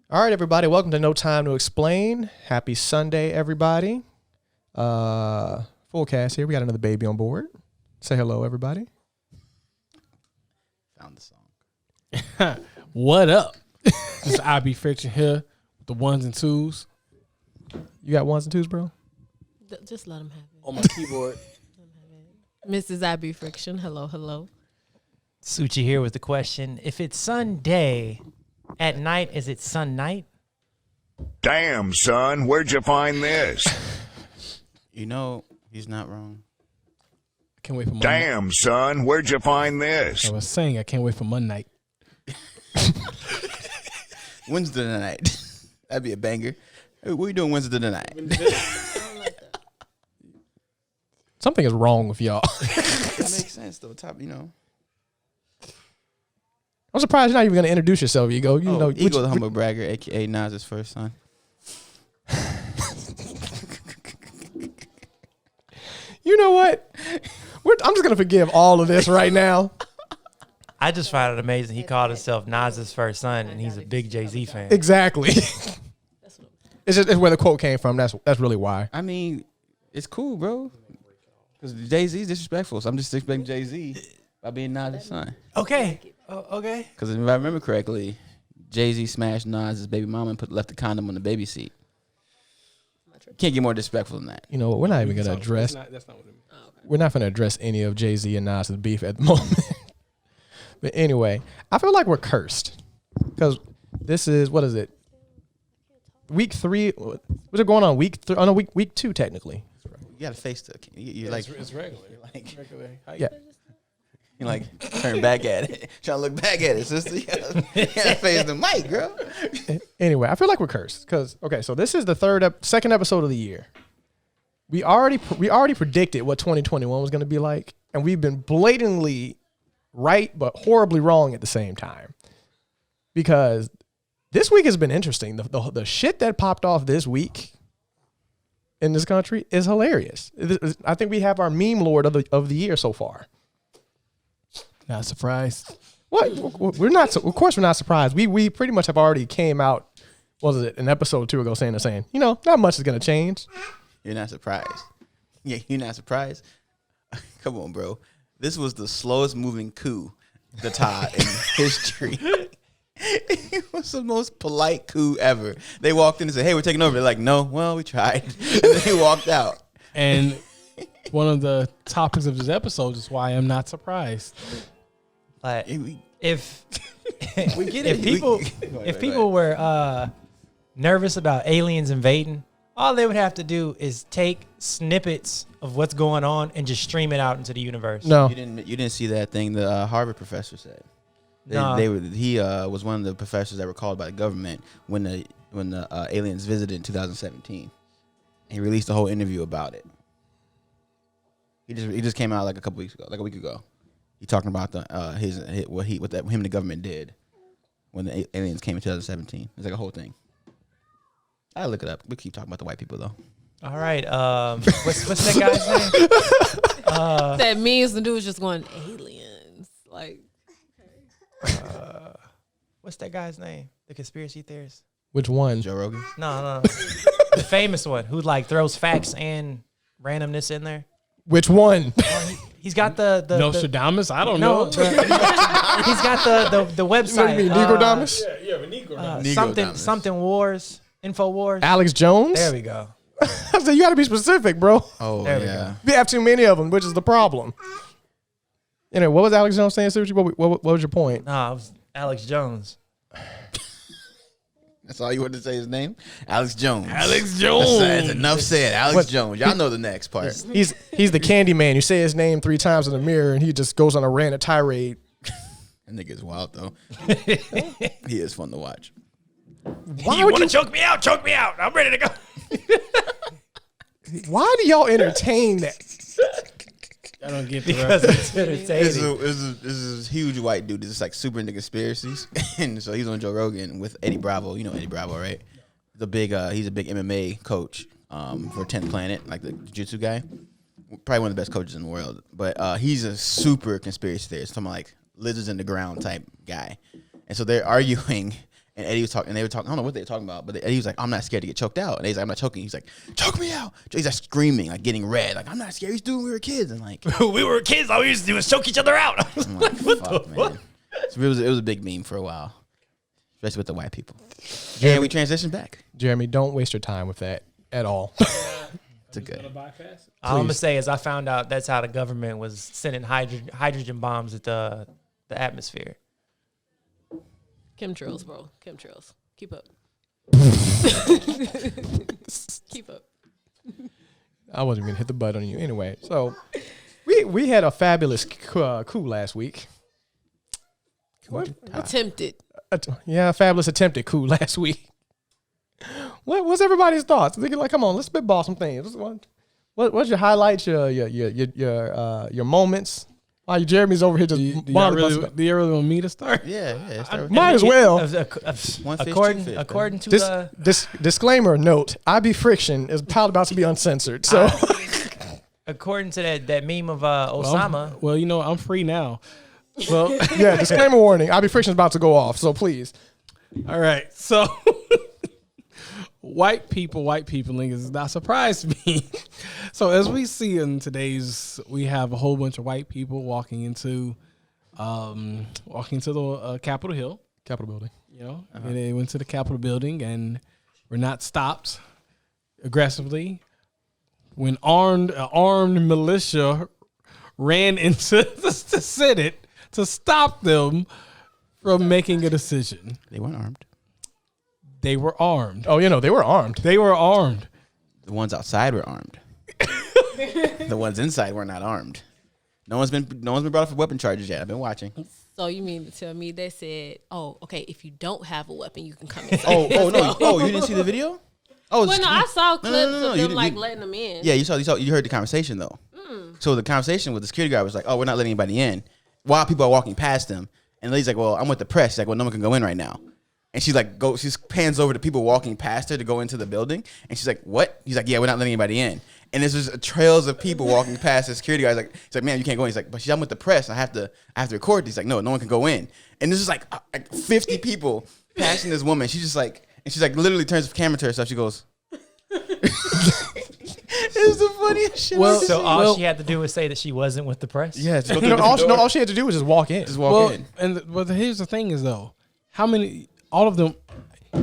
All right, everybody. Welcome to No Time to Explain. Happy Sunday, everybody. Full cast here. We got another baby on board. Say hello, everybody. Found the song. What up? This is IB Friction here with the ones and twos. You got ones and twos, bro? Just let him have it. On my keyboard. Mrs. IB Friction. Hello, hello. Suchi here with the question. If it's Sunday at night, is it sun night? Damn, son, where'd you find this? You know, he's not wrong. I can't wait for Monday. Damn, son, where'd you find this? I was saying I can't wait for Monday night. Wednesday night. That'd be a banger. Hey, what are you doing Wednesday night? Something is wrong with y'all. That makes sense, though. Top, you know. I'm surprised you're not even going to introduce yourself, Ego. You know, Ego the humble bragger, a.k.a. Nas's first son. You know what? I'm just going to forgive all of this right now. I just find it amazing. He called himself Nas's first son, and he's a big Jay-Z fan. Exactly. It's where the quote came from. That's really why. I mean, it's cool, bro. Because Jay-Z's disrespectful, so I'm just expecting Jay-Z by being Nas's son. Okay. Okay. Because if I remember correctly, Jay-Z smashed Nas's baby mama and left the condom on the baby seat. Can't get more disrespectful than that. You know what? We're not even going to address. That's not what it means. We're not going to address any of Jay-Z and Nas's beef at the moment. But anyway, I feel like we're cursed because this is, what is it? Week 3. Was it going on week 3? Oh no, week 2 technically. You got to face the. You're like It's regular. like Regular. Yeah. you like turn back at it, trying to look back at it, sister. You gotta face the mic, girl. Anyway, I feel like we're cursed because so this is the second episode of the year. We already predicted what 2021 was going to be like, and we've been blatantly right but horribly wrong at the same time. Because this week has been interesting. The shit that popped off this week in this country is hilarious. I think we have our meme lord of the year so far. Not surprised. What? We're not. Of course, we're not surprised. We pretty much have already came out. What was it? An episode or 2 ago, saying not much is gonna change. You're not surprised. Yeah, you're not surprised. Come on, bro. This was the slowest moving coup d'etat in history. It was the most polite coup ever. They walked in and said, "Hey, we're taking over." They're like, "No, well, we tried," and then they walked out. And one of the topics of this episode is why I'm not surprised. Like, We if get if it. people were nervous about aliens invading, all they would have to do is take snippets of what's going on and just stream it out into the universe. No, You didn't see that thing the Harvard professor said. No. He was one of the professors that were called by the government when the aliens visited in 2017. He released a whole interview about it. He just came out like a week ago. He talking about what him and the government did when the aliens came in 2017. It's like a whole thing. I look it up. We keep talking about the white people though. All right. What's that guy's name? That means the dude is just going aliens. Like, What's that guy's name? The conspiracy theorist? which one? Joe Rogan. No. The famous one who like throws facts and randomness in there. Which one? He's got the Nostradamus? I don't no, know. he's got the What website. do you mean, Negrodamus? Something wars, InfoWars. Alex Jones? There we go. I said you got to be specific, bro. Oh There we yeah. We have too many of them, which is the problem. Anyway, what was Alex Jones saying, Suchi? What was your point? Nah, it was Alex Jones. That's all you wanted to say his name? Alex Jones. Alex Jones. That's enough said. Alex Jones. Y'all know the next part. He's the candy man. You say his name 3 times in the mirror, and he just goes on a rant, a tirade. That nigga's wild though. He is fun to watch. Why would you? choke me out? Choke me out. I'm ready to go. Why do y'all entertain that? I don't get the Because reference. it's This entertaining. is huge white dude. This is like super into conspiracies, and so he's on Joe Rogan with Eddie Bravo. You know Eddie Bravo, right? He's a big MMA coach for 10th Planet, like the jiu-jitsu guy. Probably one of the best coaches in the world. But he's a super conspiracy theorist, talking about like lizards in the ground type guy. And so they're arguing, And Eddie was talking, and they were talking. I don't know what they were talking about, but Eddie was like, "I'm not scared to get choked out." And Eddie's like, "I'm not choking." He's like, "Choke me out!" He's like screaming, like getting red, like, "I'm not scared." He's doing when we were kids, and like we were kids. All we used to do was choke each other out. I'm like, fuck, man. So it was a big meme for a while, especially with the white people. And we transitioned back. Jeremy, don't waste your time with that at all. It's a good. All I'm gonna say is I found out that's how the government was sending hydrogen bombs at the atmosphere. Chemtrails, bro. Chemtrails. Keep up. Keep up. I wasn't gonna hit the button on you anyway. So we had a fabulous coup last week. Attempted. Yeah, fabulous attempted coup last week. What's everybody's thoughts? They're like, come on, let's spitball some things. What's your highlights? Your moments? Why Jeremy's over here just Do you really want me to start? Yeah. might as well. According to This disclaimer note: IB Friction is probably about to be uncensored. So, according to that meme of Osama, Well, I'm free now. well, yeah. Disclaimer warning: IB Friction is about to go off. So please. All right. So white people, is not surprised to me. So as we see in we have a whole bunch of white people walking into the Capitol Hill. Capitol building. And they went to the Capitol building and were not stopped aggressively when armed militia ran into the Senate to stop them from making a decision. They weren't armed. They were armed. Oh, they were armed. They were armed. The ones outside were armed. The ones inside were not armed. No one's been brought up for weapon charges yet. I've been watching. So you mean to tell me they said, "Oh, okay, if you don't have a weapon, you can come inside." Oh no! Oh, you didn't see the video? Oh, Well, no, I saw clips no, of you them didn't- letting them in. Yeah, you heard the conversation though. So the conversation with the security guard was like, "Oh, we're not letting anybody in," while people are walking past them. And the lady's like, "Well, I'm with the press." She's like, "Well, no one can go in right now." And she's like, she pans over to people walking past her to go into the building. And she's like, "What?" He's like, "Yeah, we're not letting anybody in." And there's just trails of people walking past the security guy. He's like, "Man, you can't go in." He's like, "But I'm with the press. I have to record." He's like, "No one can go in." And there's just like 50 people passing this woman. She's just like, and she's like, literally turns the camera to herself. She goes, "It's the funniest shit." So all she had to do was say that she wasn't with the press. Yeah, just go through the all door. she had to do was just walk in. Just walk in. But here's the thing is though, all of them,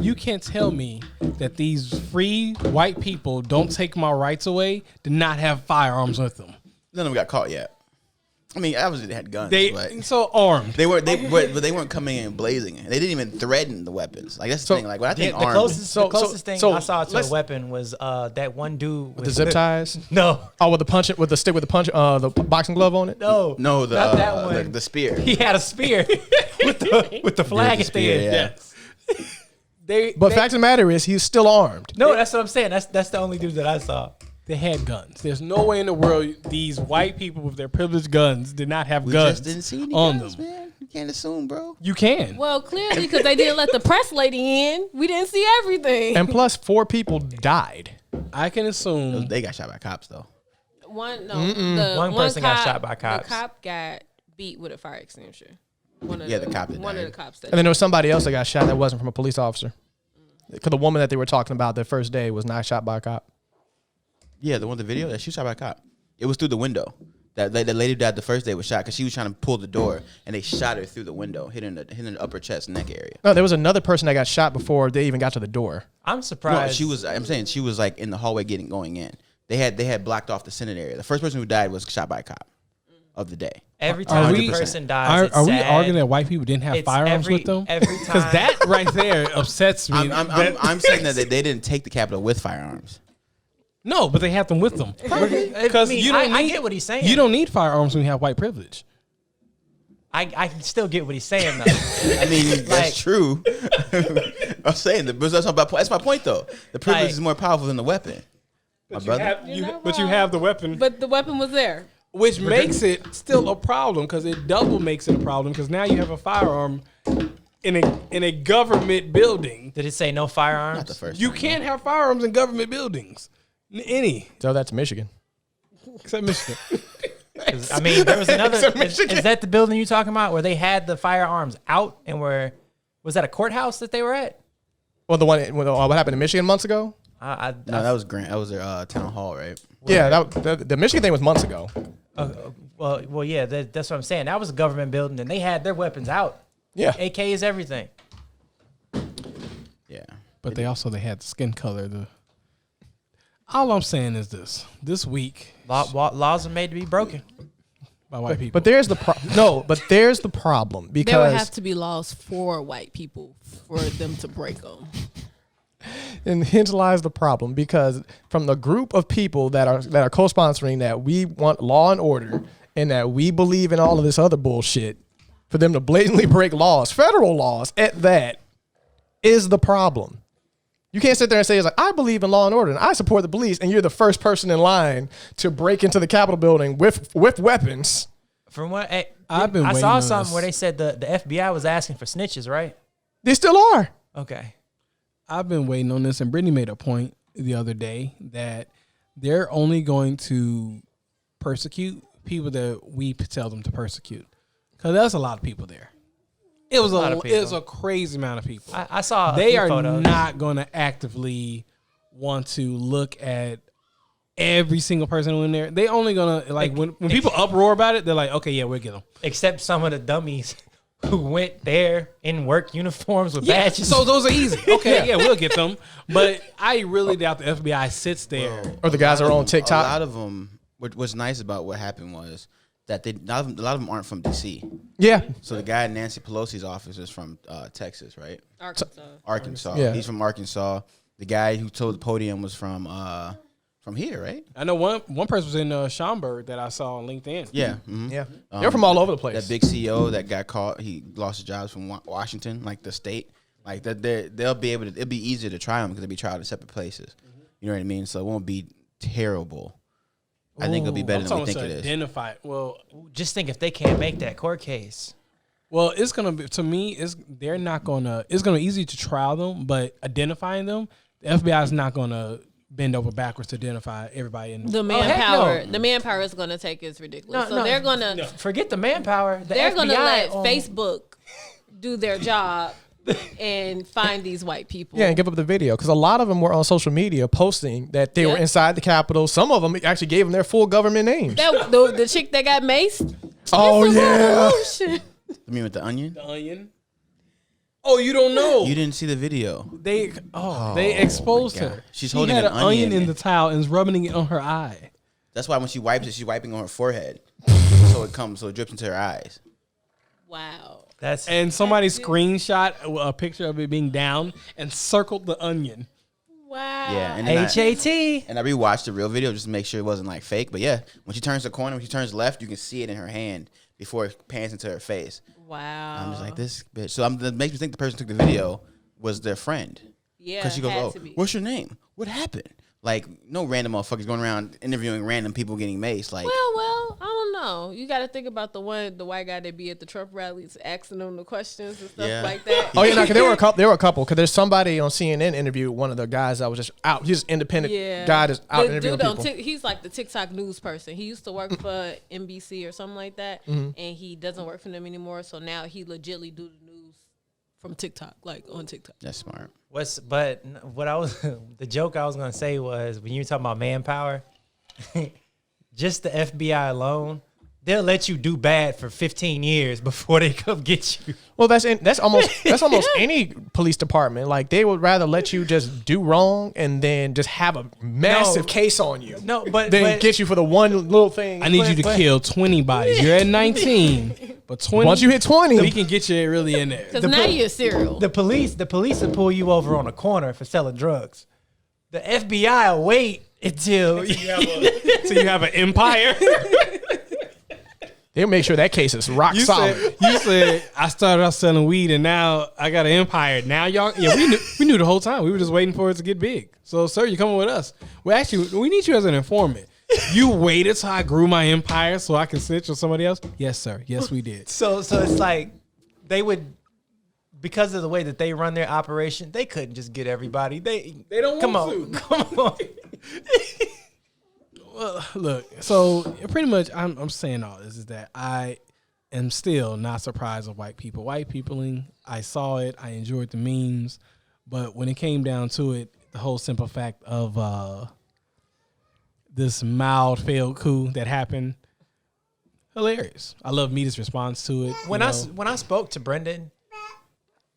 you can't tell me that these free white people don't take my rights away, did not have firearms with them. None of them got caught yet. I mean, obviously they had guns. But So armed. they weren't coming in blazing. They didn't even threaten the weapons. Like that's the thing. Like when I think The armed, closest thing I saw to a weapon was that one dude with the zip ties. No, with the stick with the boxing glove on it. no, no, not that one. the spear. He had a spear with the flag at the end. Yeah. But fact of the matter is, he's still armed. No, that's what I'm saying. That's the only dude that I saw. They had guns. There's no way in the world these white people with their privileged guns did not have We guns just didn't see any on guns, them. man. You can't assume, bro. You can. Well, clearly, because they didn't let the press lady in. We didn't see everything. And plus, 4 people died. I can assume. They got shot by cops though. One person got shot by cops. The cop got beat with a fire extinguisher. The cop that One of died. the cops. That And then there was somebody else that got shot that wasn't from a police officer. Because the woman that they were talking about the first day was not shot by a cop. Yeah, the one with the video that she was shot by a cop. It was through the window. The lady who died the first day was shot because she was trying to pull the door and they shot her through the window, hitting the upper chest, neck area. No, there was another person that got shot before they even got to the door. I'm No, surprised. I'm saying she was like in the hallway going in. They had blocked off the Senate area. The first person who died was shot by a cop of the day. Every time a 100%. person dies, Are we sad. arguing that white people didn't have It's firearms with them? Every Because time. that right there upsets me. I'm saying that they didn't take the Capitol with firearms. No, but they have them with them. Because I get what he's saying. You don't need firearms when you have white privilege. I can still get what he's saying though. I mean, that's Like- true. I'm saying that's my point though. The privilege Like- is more powerful than the weapon. My brother. But you have the weapon. But the weapon was there. Which makes it still a problem because it double makes it a problem because now you have a firearm in a government building. Did it say no firearms? Not the first. You time, can't have firearms in government buildings. Any. So that's Michigan. Except Michigan. 'Cause, I mean, there was another. Except Is Michigan. that the building you talking about where they had the firearms out and were Was that a courthouse that they were at? Well, the one what happened in Michigan months ago. No, that was Grant. That was their town hall, right? Yeah, the Michigan thing was months ago. Well, yeah, that's what I'm saying. That was a government building, and they had their weapons out. Yeah, AKs, everything. Yeah. But they had the skin color. All I'm saying is this week Laws are made to be broken. by white people. but there's the there's the problem because There would have to be laws for white people for them to break them. and hence lies the problem because from the group of people that are co-sponsoring that we want law and order and that we believe in all of this other bullshit, for them to blatantly break laws, federal laws at that, is the problem. You can't sit there and say, it's like, I believe in law and order and I support the police, and you're the first person in line to break into the Capitol building with weapons. From what I saw on something this. where they said the FBI was asking for snitches, right? They still are. Okay. I've been waiting on this, and Brittany made a point the other day that they're only going to persecute people that we tell them to persecute, because that's a lot of people there. It was a crazy amount of people. I saw a they few are photos. not going to actively want to look at every single person in there. They only gonna when people uproar about it, they're like, okay, yeah, we'll get them. Except some of the dummies who went there in work uniforms with Yeah, badges. so those are easy. Okay, yeah, we'll get them. But I really doubt the FBI sits there. Or the guys are on A TikTok. lot of them. What's nice about what happened was that a lot of them aren't from DC. Yeah. So the guy in Nancy Pelosi's office is from Texas, right? Arkansas. Yeah. He's from Arkansas. The guy who told the podium was from here, right? I know one person was in Schaumburg that I saw on LinkedIn. Yeah. Mhm. Yeah. They're from all over the place. That big CEO that got caught, he lost his jobs from Washington, like the state. Like that, they'll be able to. It'll be easier to try them because they'll be tried in separate places. You know what I mean? So it won't be terrible. I think it'll be better than we think it is. Identify it. Well, Just think if they can't make that court case. it's gonna be, to me. They're not gonna. It's gonna be easy to trial them, but identifying them, the FBI is not gonna bend over backwards to identify everybody in The heck manpower, no. the manpower is going to take is ridiculous. No, so they're gonna, Forget the manpower. they're FBI gonna let on- Facebook do their job and find these white people. Yeah, and give up the video because a lot of them were on social media posting that they were Yeah. inside the Capitol. Some of them actually gave them their full government names. That the chick that got maced. Oh It's a yeah. revolution. I mean, with the onion, The Onion. Oh, you don't know? you didn't see the video. They exposed God. her. She's she holding had an an onion onion. in the towel and is rubbing it on her eye. That's why when she wipes it, she's wiping on her forehead, so it drips into her eyes. Wow. That's And somebody screenshot a picture of it being down and circled the onion. Wow. Yeah, and then HAT. I rewatched the real video just to make sure it wasn't like fake. But yeah, when she turns the corner, when she turns left, you can see it in her hand before it pans into her face. Wow. I'm just like, this bitch. So that makes me think the person who took the video was their friend. Yeah. Because she goes, had oh, to be. what's your name? What happened? Like, no random motherfuckers going around interviewing random people getting maced. Like, Well, I don't know. You got to think about the white guy that be at the Trump rallies asking them the questions and stuff Yeah. like that. Oh yeah, no, 'cause there were a couple. Because there's somebody on CNN interviewed one of the guys that was just out. He's an independent guy that's out The interviewing dude on people. he's like the TikTok news person. He used to work for NBC or something like that, and he doesn't work for them anymore. So now he legitly do the news from TikTok, like on TikTok. that's smart. The joke I was gonna say was when you were talking about manpower, just the FBI alone, they'll let you do bad for 15 years before they come get you. Well, that's almost any police department. Like they would rather let you just do wrong and then just have a massive case on you. No, but Then get you for the one little thing. I need you to kill 20 bodies. You're at 19, but 20. Once you hit 20, we can get you really in there. Because now you're a serial. the police will pull you over on a corner for selling drugs. The FBI will wait until So you have an empire. they'll make sure that case is rock solid. You said I started out selling weed and now I got an empire. Now y'all, yeah, we knew the whole time. We were just waiting for it to get big. So, sir, you're coming with us. Well, actually, we need you as an informant. You waited till I grew my empire so I can snitch on somebody else? Yes, sir. Yes, we did. so it's like they would, because of the way that they run their operation, they couldn't just get everybody. They don't come want on, to. come on. Well, look, so pretty much I'm saying all this is that am still not surprised of white people. White peopling, I saw it. I enjoyed the memes. But when it came down to it, the whole simple fact of this mild failed coup that happened, hilarious. I love Mita's response to it. When I spoke to Brendan,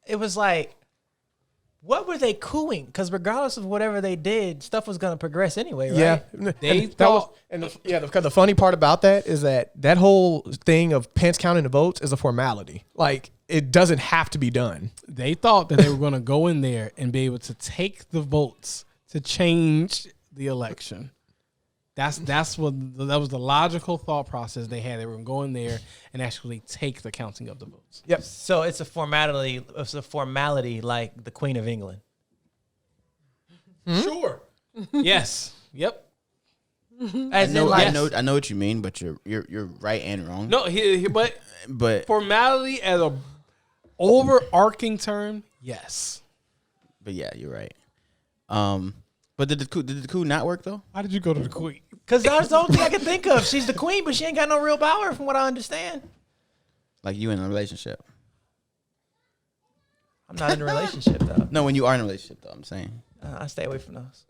it was like, what were they cooing? Because regardless of whatever they did, stuff was going to progress anyway, right? Yeah, They and that was, and because the funny part about that is that whole thing of Pence counting the votes is a formality. Like, it doesn't have to be done. They thought that they were going to go in there and be able to take the votes to change the election. That was the logical thought process they had. They were going to go in there and actually take the counting of the votes. Yep. So it's a formality. It's a formality like the Queen of England. Sure. Yes. Yep. As in, like, I know what you mean, but you're right and wrong. No, but formality as a overarching term, yes. But yeah, you're right. But did the coup not work though? Why did you go to the Queen? Because that's the only thing I can think of. She's the queen, but she ain't got no real power, from what I understand. Like you in a relationship? I'm not in a relationship though. No, when you are in a relationship though, I'm saying. I stay away from those.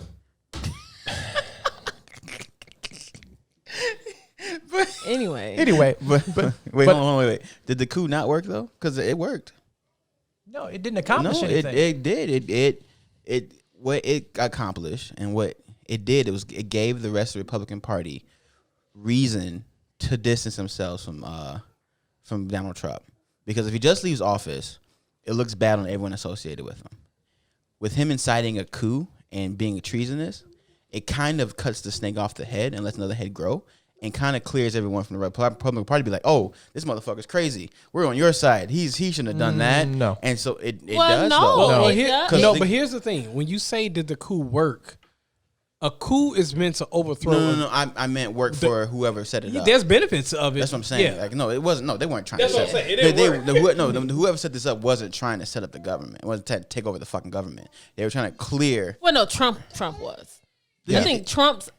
Anyway, But wait. Did the coup not work though? Because it worked. No, it didn't accomplish No, anything. it did. It what it accomplished and what it did, it gave the rest of the Republican Party reason to distance themselves from Donald Trump. Because if he just leaves office, it looks bad on everyone associated with him. With him inciting a coup and being treasonous, it kind of cuts the snake off the head and lets another head grow, and kind of clears everyone from the Republican Party. Be like, oh, this motherfucker's crazy. We're on your side. He shouldn't have done that. No. And so it well, does. no, though. it does. No, but here's the thing. When you say did the coup work, a coup is meant to overthrow. No. I meant work for whoever set it up. There's benefits of it. That's what I'm saying. Yeah. Like, no, it wasn't. No, they weren't trying That's to what set I'm saying. It didn't work. whoever set this up wasn't trying to set up the government. It wasn't to take over the fucking government. They were trying to clear. Well, no, Trump was. Yeah. I think Trump's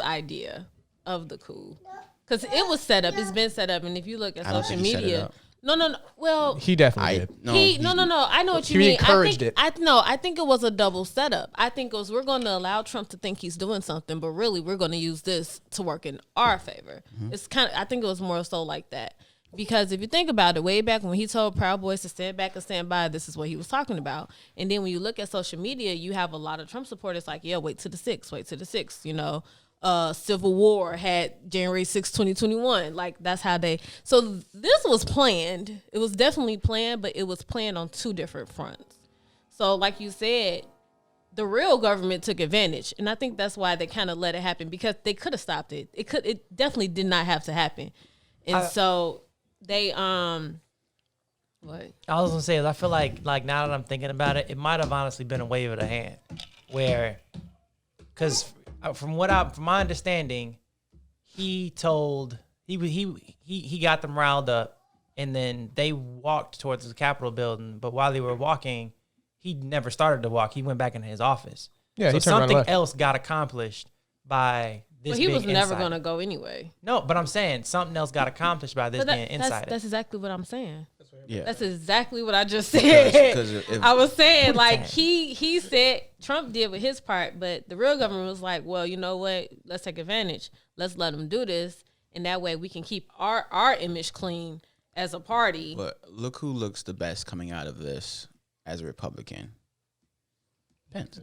idea of the coup, because it was set up. It's been set up, and if you look at I don't social think he set it media, up. no. Well, He definitely did. no. I know what you He mean. encouraged it. I think it was a double setup. I think it was, we're going to allow Trump to think he's doing something, but really we're going to use this to work in our favor. It's kind of, I think it was more so like that. Because if you think about it, way back when he told Proud Boys to stand back and stand by, this is what he was talking about. And then when you look at social media, you have a lot of Trump supporters like, yeah, wait till the 6th, you know. Civil War had January 6, 2021. Like, that's how they... So this was planned. It was definitely planned, but it was planned on two different fronts. So like you said, the real government took advantage. And I think that's why they kind of let it happen, because they could have stopped it. It definitely did not have to happen. And so they... What? I was gonna say is I feel like now that I'm thinking about it, it might have honestly been a wave of the hand, where, because from my understanding, he got them riled up, and then they walked towards the Capitol building. But while they were walking, he never started to walk. He went back into his office. Yeah, so he turned around and something left. else got accomplished by this. Well, he was never insider. going to go anyway. No, but I'm saying something else got accomplished by this being insider. That's exactly what I'm saying. Yeah. That's exactly what I just said. Because I was saying, like, he said Trump did with his part, but the real government was like, well, you know what? Let's take advantage. Let's let them do this. And that way we can keep our image clean as a party. But look who looks the best coming out of this as a Republican. Pence.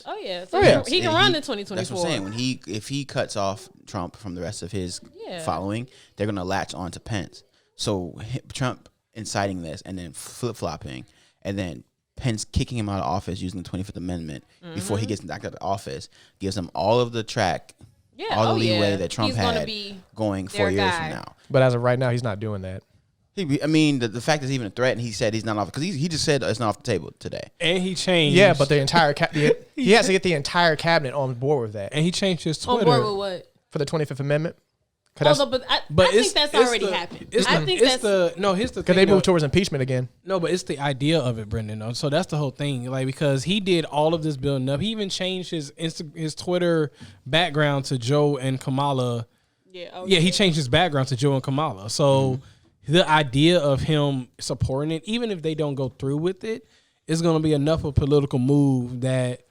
Oh, yeah. So he can run in 2024. That's what I'm saying. If he cuts off Trump from the rest of his following, they're going to latch on to Pence. So Trump inciting this and then flip-flopping, and then Pence kicking him out of office using the 25th Amendment before he gets knocked out of office gives him all of the track, all the leeway that Trump had going 4 years from now. But as of right now, he's not doing that. The fact is even a threat, and he said he's not off because he just said it's not off the table today. And he changed. Yeah, but the entire he has to get the entire cabinet on board with that. And he changed his Twitter. On board with what? For the 25th Amendment. But I think that's already happened. Here's the Because thing. they moved towards impeachment again. No, but it's the idea of it, Brendan. Though. So that's the whole thing. Like, because he did all of this building up. He even changed his Twitter background to Joe and Kamala Yeah, he changed his background to Joe and Kamala. So the idea of him supporting it, even if they don't go through with it, is going to be enough of a political move that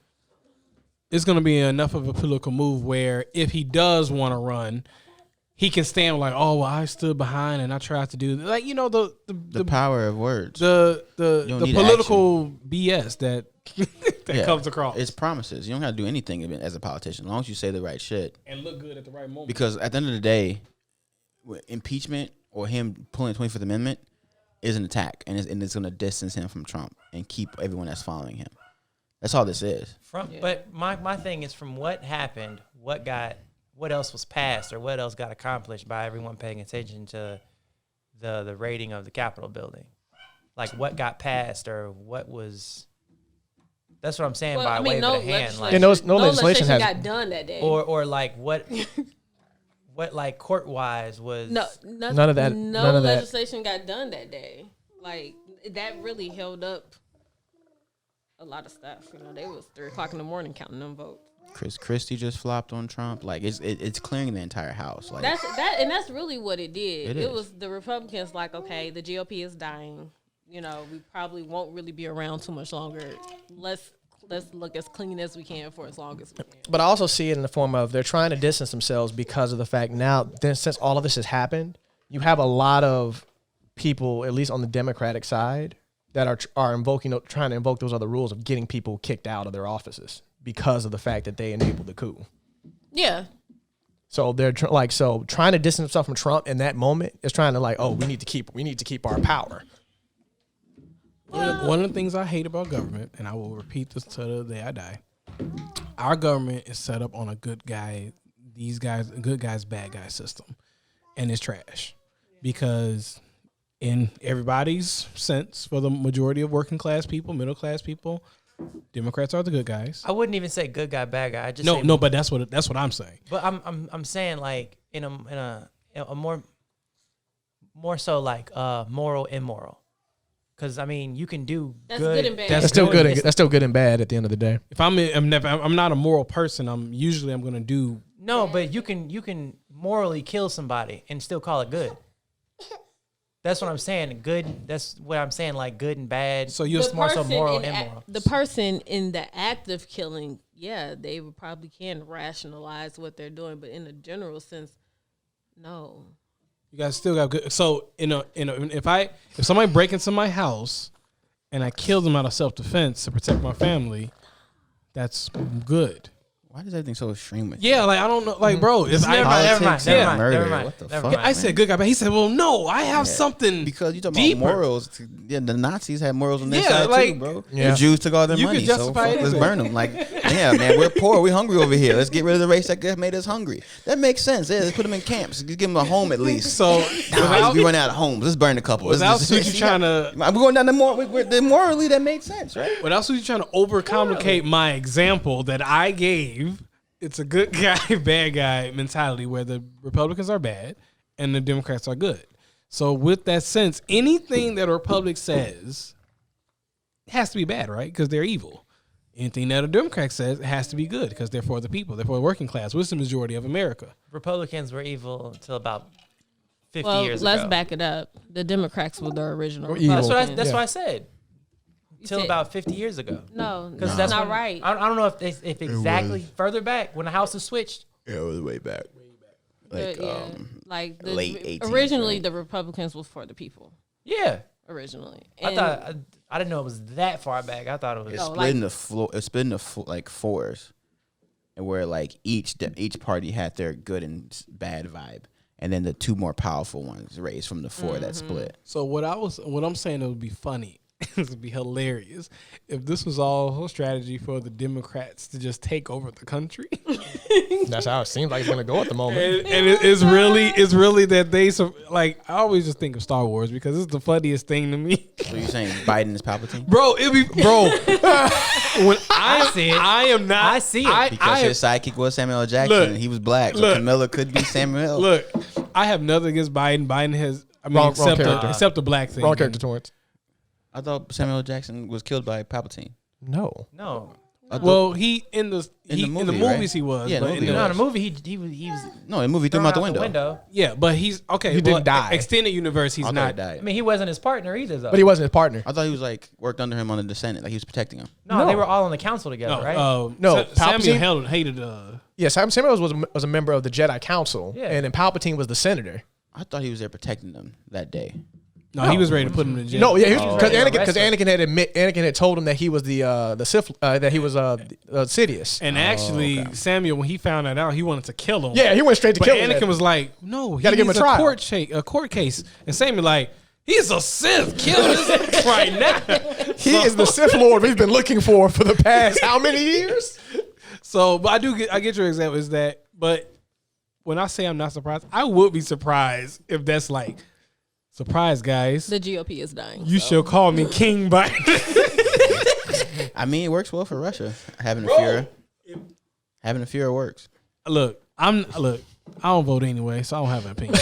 it's going to be enough of a political move where if he does want to run, he can stand like, oh, well, I stood behind and I tried to do like, you know, the power of words. The need political BS that comes across. It's promises. You don't have to do anything as a politician, as long as you say the right shit and look good at the right moment. Because at the end of the day, impeachment or him pulling the 25th Amendment is an attack, and it's going to distance him from Trump and keep everyone that's following him. That's all this is. But my thing is, from what happened, what else was passed or what else got accomplished by everyone paying attention to the rating of the Capitol building? Like what got passed or what was... That's what I'm saying wave of the hand. Like, no legislation got done that day. Or like what like court-wise was... None of that. No legislation got done that day. Like that really held up a lot of stuff. You know, they was 3:00 in the morning counting them votes. Chris Christie just flopped on Trump. Like it's clearing the entire house. Like that's really what it did. It was the Republicans like, okay, the GOP is dying. You know, we probably won't really be around too much longer. Let's look as clean as we can for as long as we can. But I also see it in the form of they're trying to distance themselves because of the fact now, since all of this has happened, you have a lot of people, at least on the Democratic side, that are trying to invoke those other rules of getting people kicked out of their offices because of the fact that they enabled the coup. Yeah. So they're trying to distance themselves from Trump in that moment is trying to we need to keep our power. One of the things I hate about government, and I will repeat this till the day I die, our government is set up on a good guys, bad guy system, and it's trash because in everybody's sense, for the majority of working class people, middle class people, Democrats are the good guys. I wouldn't even say good guy, bad guy. I just no, but that's what I'm saying. But I'm saying like in a more so like moral, immoral. Because I mean, you can do good and bad. That's still good. That's still good and bad at the end of the day. If I'm not a moral person, I'm going to do. No, but you can morally kill somebody and still call it good. That's what I'm saying. Good. That's what I'm saying. Like good and bad. So you're more so moral and immoral. The person in the act of killing, yeah, they probably can rationalize what they're doing, but in a general sense, no. You guys still got good. So if somebody break into my house and I kill them out of self-defense to protect my family, that's good. Why is everything so extreme with you? Yeah, like I don't know, like bro. If never mind. What the Never fuck? mind. I said good guy, but he said, well, no, I have something because you talking deeper. about morals. Yeah, the Nazis had morals on their Yeah, side like, too, bro. yeah. The Jews took all their You money, could so justify let's anything. burn them. Like, yeah, man, we're poor, we're hungry over here. Let's get rid of the race that made us hungry. That makes sense. Yeah, let's put them in camps. Give them a home at least. So We run out of homes. Let's burn a couple. without Suji trying to, we're going down the morally that made sense, right? without Suji trying to overcomplicate my example that I gave. It's a good guy, bad guy mentality where the Republicans are bad and the Democrats are good. So with that sense, anything that a Republic says has to be bad, right? Because they're evil. Anything that a Democrat says has to be good because they're for the people. They're for the working class, which is the majority of America. Republicans were evil until about 50 Well, years let's ago. back it up. The Democrats were the original evil. Republicans. That's what I said. Till said- about 50 years ago. No, Because that's not when- right. I don't know if exactly further back when the house was switched. Yeah, it was way back. Like, late 18s, originally right? the Republicans was for the people. Yeah. Originally, I didn't know it was that far back. I thought it was. It's No, split into it's split into like fours, and where like each party had their good and bad vibe, and then the two more powerful ones raised from the four that split. So what I'm saying, it would be funny. It would be hilarious if this was all a strategy for the Democrats to just take over the country. That's how it seems like it's gonna go at the moment. And it's really that they I always just think of Star Wars because it's the funniest thing to me. So you saying Biden is Palpatine? Bro, when I see it. I am not. I see it. Because his sidekick was Samuel L. Jackson, Look, and he was black, so look. Camilla could be Samuel. Look, I have nothing against Biden. Biden has, Wrong character. except the black thing. Wrong character, Torrance. I thought Samuel L. Jackson was killed by Palpatine. No. No. Well, he in the movie, movies right? he was. Yeah, but in the movie. No, in the movie he was No, in the movie threw him thrown out the window. Yeah, but he's okay. He didn't die. Extended universe, he's I thought not. he died. I mean, he wasn't his partner either, though. But he wasn't his partner. I thought he was like worked under him on the Descendant, like he was protecting him. No, they were all on the council together, right? No, Samuel Palpatine- hated. Yeah, Samuel was a member of the Jedi Council, Yeah. and then Palpatine was the senator. I thought he was there protecting them that day. No, he was ready to put him in jail. No, yeah, because yeah, Anakin had told him that he was the Sith, that he was Sidious. And actually, Samuel, when he found that out, he wanted to kill him. Yeah, he went straight to But kill him. Anakin was like, "No, he Gotta give him needs a trial. a court case." And Samuel like, "He's a Sith. Kill this right now." He is the Sith Lord we've been looking for the past how many years? So, but I get your example is that. But when I say I'm not surprised, I would be surprised if that's like, surprise, guys. The GOP is dying. You shall call me King Biden. I mean, it works well for Russia. Having a Führer works. Look, I don't vote anyway, so I don't have an opinion.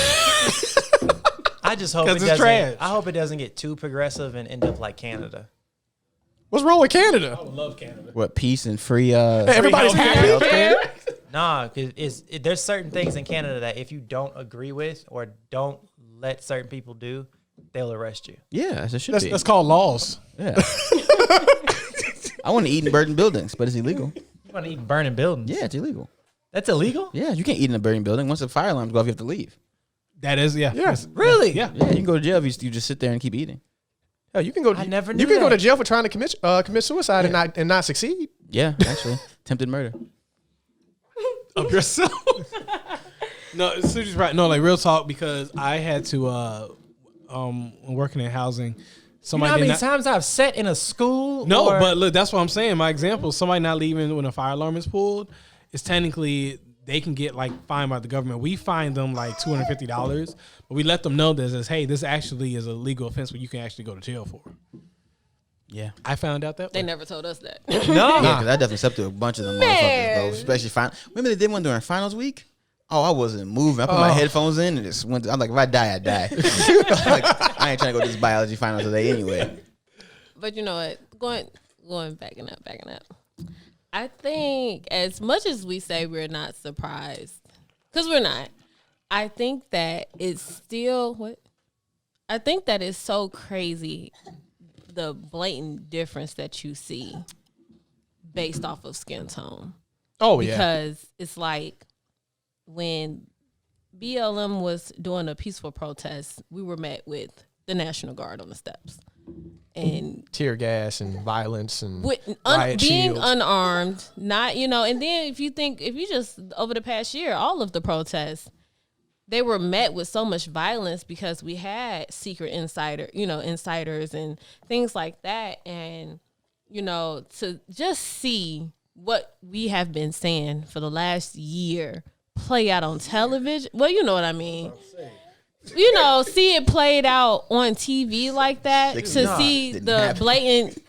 I just hope 'Cause it it's doesn't. trash. I hope it doesn't get too progressive and end up like Canada. What's wrong with Canada? love Canada. What, peace and free Everybody's healthcare? happy. Nah, because there's certain things in Canada that if you don't agree with or don't let certain people do, they'll arrest you. Yeah, as it should be. That's called laws. Yeah. I want to eat in burning buildings, but it's illegal. You want to eat burning buildings? Yeah, it's illegal. That's illegal? Yeah, you can't eat in a burning building. Once the fire alarms go off, you have to leave. That is, yeah. Yeah. Really? Yeah. Yeah, you can go to jail if you just sit there and keep eating. Yeah, you can go. I never You knew can go that. to jail for trying to commit suicide and not succeed. Yeah, actually. Attempted murder. Of yourself. No, Suji's right. No, like real talk, because I had to when working in housing. You know Somebody how did many not, times I've sat in a school? No, or- but look, that's what I'm saying. My example, somebody not leaving when a fire alarm is pulled, is technically they can get like fined by the government. We fine them like $250, but we let them know that says, hey, this actually is a legal offense where you can actually go to jail for. Yeah. I found out that They way. never told us that. no. Yeah, because I definitely slept through a bunch of them motherfuckers, though. Man. Especially final. Remember they did one during finals week? Oh, I wasn't moving. I put my headphones in and just went. I'm like, if I die, I die. Like, I ain't trying to go to this biology final today anyway. But you know what? Going backing up. I think as much as we say we're not surprised, because we're not, I think that it's still what? I think that it's so crazy the blatant difference that you see based off of skin tone. Oh yeah. Because it's like when BLM was doing a peaceful protest, we were met with the National Guard on the steps. And Tear gas and violence and with riot being shields. unarmed, not, and then if you just over the past year, all of the protests, they were met with so much violence because we had secret insiders and things like that. And, to just see what we have been saying for the last year play out on television. Well, you know what I mean. See it played out on TV like that see didn't the happen. blatant,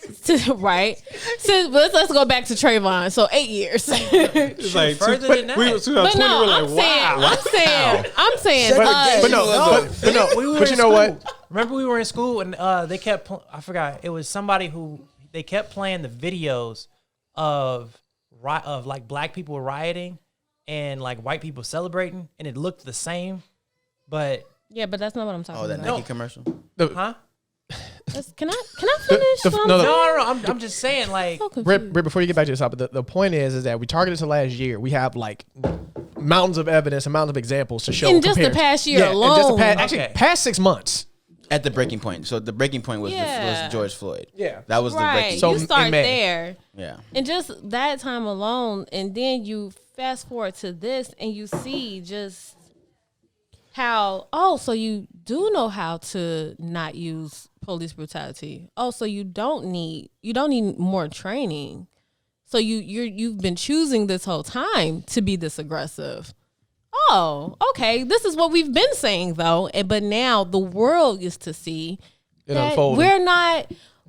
right? So let's go back to Trayvon. So 8 years. It's like Further than that. We were 2020, But no, we're like, I'm saying, But you know what? Remember we were in school and they kept, I forgot, it was somebody who, they kept playing the videos of like black people rioting and like white people celebrating, and it looked the same, but yeah, but that's not what I'm talking Oh, that about. Nike commercial. huh? Can I finish? the- what I'm no, saying? I'm just saying, like, So confused. Britt, before you get back to this topic, the point is that we targeted to last year. We have like mountains of evidence and mountains of examples to show. In just the comparison. past year in just the alone. past, past 6 months. At the breaking point. So the breaking point was Yeah. was George Floyd. Yeah. That was the Right, breaking So you in start May. there. Yeah. And just that time alone, and then you fast forward to this, and you see just how, so you do know how to not use police brutality. Oh, so you don't need more training. So you've been choosing this whole time to be this aggressive. Oh, okay. This is what we've been saying though, but now the world is to see It that unfolded.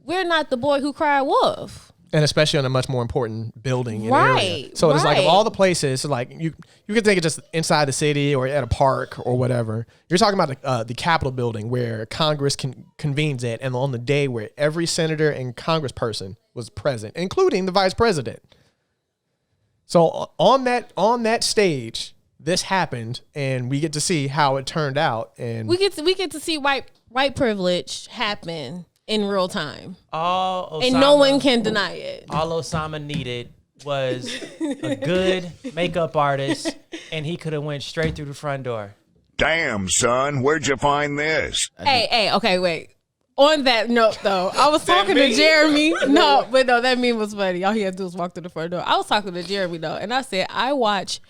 we're not the boy who cried wolf. And especially on a much more important building and Right, area. So it's like of right. all the places, like you can think of just inside the city or at a park or whatever. You're talking about the Capitol building where Congress convenes at, and on the day where every senator and congressperson was present, including the vice president. So on that stage, this happened, and we get to see how it turned out, and We get to see white privilege happen in real time, and no one can deny it. All Osama needed was a good makeup artist, and he could have went straight through the front door. Damn, son, where'd you find this? Hey, okay, wait. On that note, though, I was talking to Jeremy. No, that meme was funny. All he had to do was walk through the front door. I was talking to Jeremy, though, and I said, I watch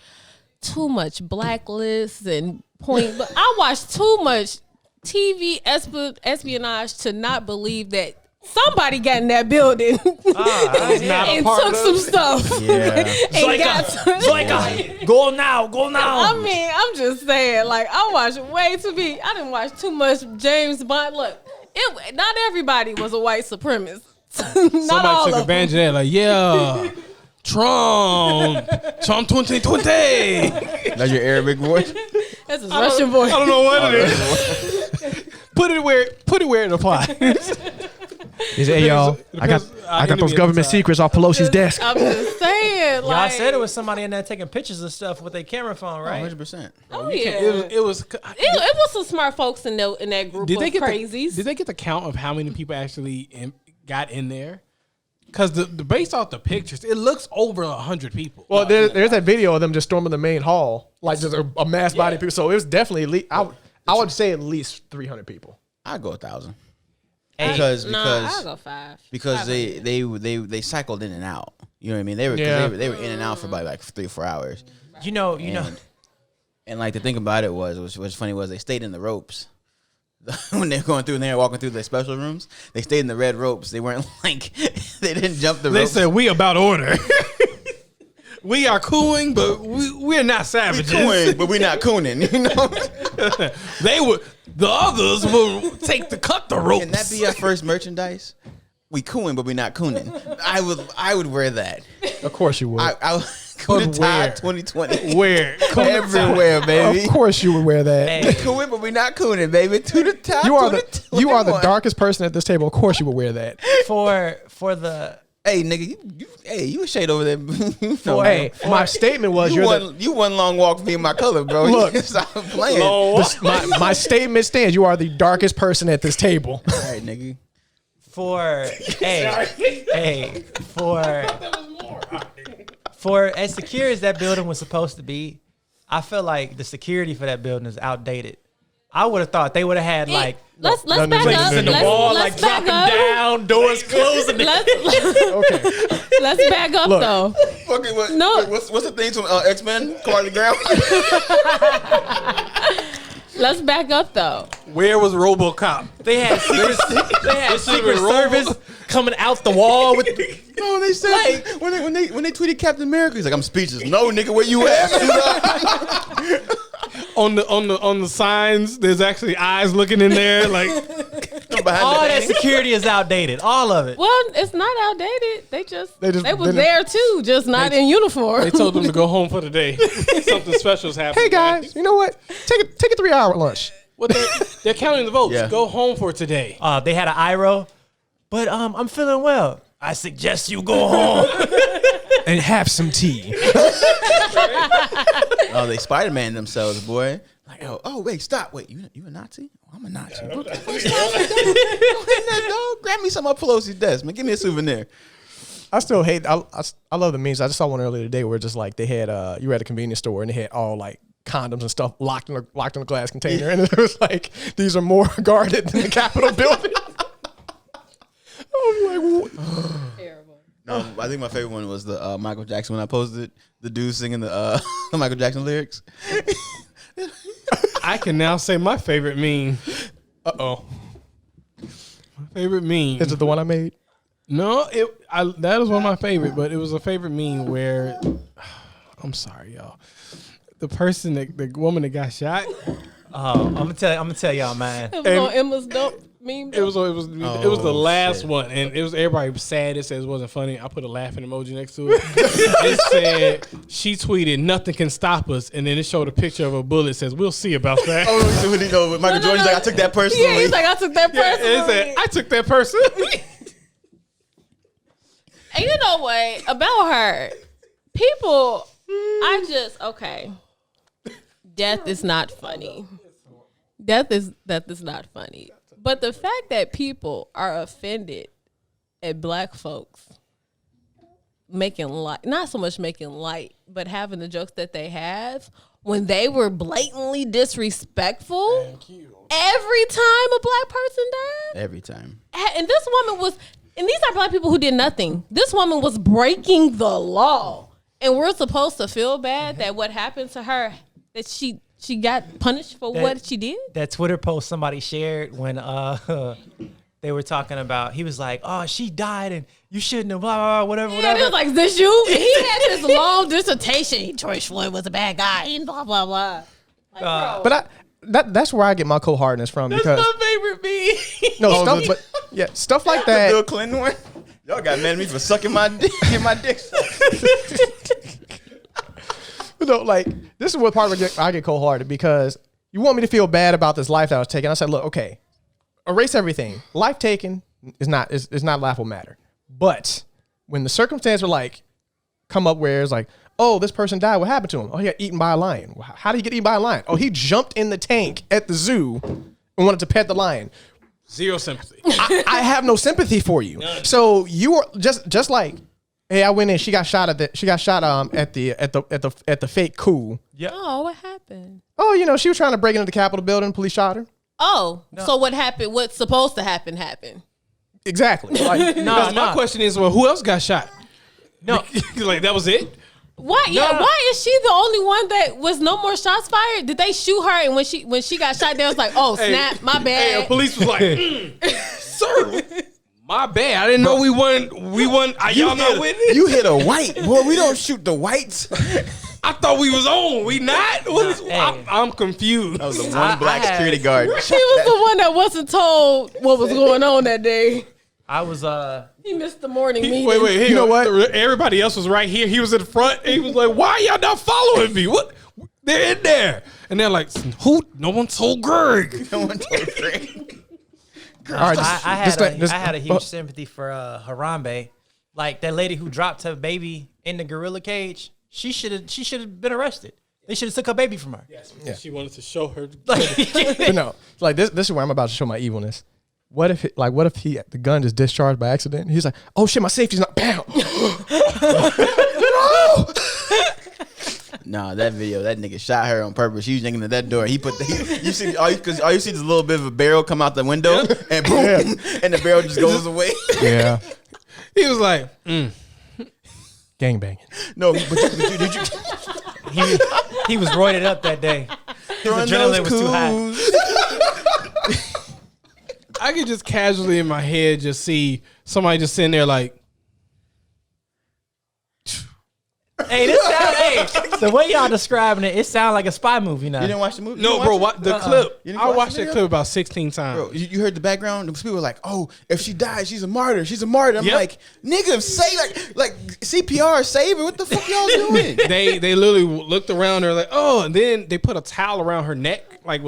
too much Blacklist and Point. But I watch too much TV espionage to not believe that somebody got in that building and took some stuff. Yeah. Go now. I mean, I'm just saying, like, I watch way too many. I didn't watch too much James Bond. Look, not everybody was a white supremacist. Somebody took advantage of that. Like, yeah, Trump 2020. That's your Arabic voice? That's his Russian voice. I don't know what it is. Put it where it applies. he said, "Hey y'all, I got those government secrets off Pelosi's desk." I'm just saying, Y'all like, said it was somebody in there taking pictures of stuff with their camera phone, right? 100%. oh yeah, It was. it was some smart folks in that group Did of they get crazies. did they get the count of how many people actually got in there? Because the based off the pictures, it looks over 100 people. Well, there's that video of them just storming the main hall, like just a mass body of people. So it was definitely at least, I would say at least 300 people. I'd go 1,000. Hey, I'll go 5. Because they cycled in and out. You know what I mean? They were in and out for about like 3 or 4 hours. you know. And like the thing about it was what's funny was they stayed in the ropes. When they were going through and they were walking through the special rooms, they stayed in the red ropes. They weren't like they didn't jump the They ropes. said we about order. We are cooing, but we're not savages. Cooning, but we're not cooning, you know. The others will take to cut the ropes. Can that be our first merchandise? We cooing, but we not cooning. I would wear that. Of course you would. I Coup d'etat 2020. Where? Everywhere, baby. Of course you would wear that. Hey, Cooing, but we not cooning, baby. Coup d'etat. You are the darkest person at this table. Of course you would wear that. for the Hey, nigga, you a shade over there. Hey, my statement was you one long walk for me in my color, bro. Look. Stop playing. my statement stands. You are the darkest person at this table. All right, nigga. For as secure as that building was supposed to be, I feel like the security for that building is outdated. I would have thought they would have had like let's back places up. in the Let's back up. down, doors closing. Okay. Let's back up though. Fucking what? No. What's the thing from X-Men? Car on the ground. Let's back up though. Where was RoboCop? They had Secret Service coming out the wall with. No, they said like, when they tweeted Captain America, he's like, I'm speechless. No, nigga, where you at? On the signs, there's actually eyes looking in there. Like All that security is outdated. All of it. Well, it's not outdated. They was been- there too, just not in uniform. they told them to go home for the day. Something special's happening. Hey guys, you know what? Take a 3-hour lunch. What they're counting the votes. Yeah. Go home for today. They had an IRO, but I'm feeling well. I suggest you go home. And have some tea. Oh, they Spider-Man themselves, boy. Like, oh, wait, stop. Wait, you a Nazi? Oh, I'm a Nazi. What the fuck? Go ahead there, dog. Grab me some up Pelosi's desk, man. Give me a souvenir. I still hate. I love the memes. I just saw one earlier today where just like they had you were at a convenience store and they had all like condoms and stuff locked in a glass container, and it was like these are more guarded than the Capitol building. I was like, what? Terrible. No, I think my favorite one was the Michael Jackson when I posted the dude singing the Michael Jackson lyrics. I can now say my favorite meme. My favorite meme. Is it the one I made? No, that was one of my favorite, but it was a favorite meme where I'm sorry, y'all. The woman that got shot. I'm gonna tell y'all, man. It was on Emma's dope meme. It was the last shit. one, and it was everybody was sad. It says it wasn't funny. I put a laughing emoji next to it. It said she tweeted, "Nothing can stop us," and then it showed a picture of a bullet. It says, "We'll see about that." Oh, when he go with Michael Jordan's like, I took that personally. Yeah, he's like, I took that Yeah, personally. it said, "I took that personally." And you know what about her? people, okay. Death is not funny. Death is not funny. But the fact that people are offended at black folks making light, not so much making light, but having the jokes that they have when they were blatantly disrespectful every time a black person died. Every time. And this woman was, and these are black people who did nothing. This woman was breaking the law. And we're supposed to feel bad that what happened to her, that she got punished for what she did? That Twitter post somebody shared when they were talking about, he was like, oh, she died and you shouldn't have, blah, blah, blah, whatever, And it was like, is this you? And he had this long dissertation. George Floyd was a bad guy and blah, blah, blah. Like, bro. But that's where I get my cold hardness from. That's because my favorite meme. no stuff, but yeah, stuff like that. Bill Clinton one. Y'all got mad at me for sucking my dick. Getting my dick sucked. Like this is what part of I get cold hearted because you want me to feel bad about this life that I was taking. I said, look, okay, erase everything. Life taken is not laughable matter. But when the circumstance were like come up where it's like, oh, this person died. What happened to him? Oh, he got eaten by a lion. How did he get eaten by a lion? Oh, he jumped in the tank at the zoo and wanted to pet the lion. Zero sympathy. I have no sympathy for you. None. So you are just like, hey, I went in. She got shot at the fake coup. Yeah. Oh, what happened? Oh, she was trying to break into the Capitol building. Police shot her. Oh, no. So what happened? What's supposed to happen happened? Exactly. Like, my question is, well, who else got shot? No, like that was it. Why? No. Yeah. Why is she the only one that was no more shots fired? Did they shoot her? And when she got shot, they was like, "Oh snap, my bad." Hey, the police was like, "Sir, my bad. I didn't know we won. Y'all not with it. You hit a white boy. We don't shoot the whites. I thought we was on. We not. I'm confused. That was the one black security guard. He was the one that wasn't told what was going on that day. I was He missed the morning meeting. Wait. You know what? Everybody else was right here. He was in the front. And he was like, "Why y'all not following me? What? They're in there." And they're like, "Who? No one told Greg. No one told Greg." All right, I had a huge sympathy for Harambe. Like that lady who dropped her baby in the gorilla cage. She should have been arrested. They should have took her baby from her. Yes, she wanted to show her. But no, like this is where I'm about to show my evilness. What if the gun just discharged by accident? He's like, oh shit, my safety's not. Bam. Nah, that video, that nigga shot her on purpose. She was yanking at that door. He put you see all you see is a little bit of a barrel come out the window and boom, and the barrel just goes away. Yeah. He was like, gangbanging. No, but did you? He was roided up that day. His adrenaline was too high. I could just casually in my head just see somebody just sitting there like, hey, the way y'all describing it sounds like a spy movie now. You didn't watch the movie? No, bro, the clip. I watched that clip about 16 times. Bro, you heard the background? People were like, oh, if she dies, she's a martyr. She's a martyr. I'm like, nigga, say like CPR, save her. What the fuck y'all doing? They literally looked around her like, oh, and then they put a towel around her neck. I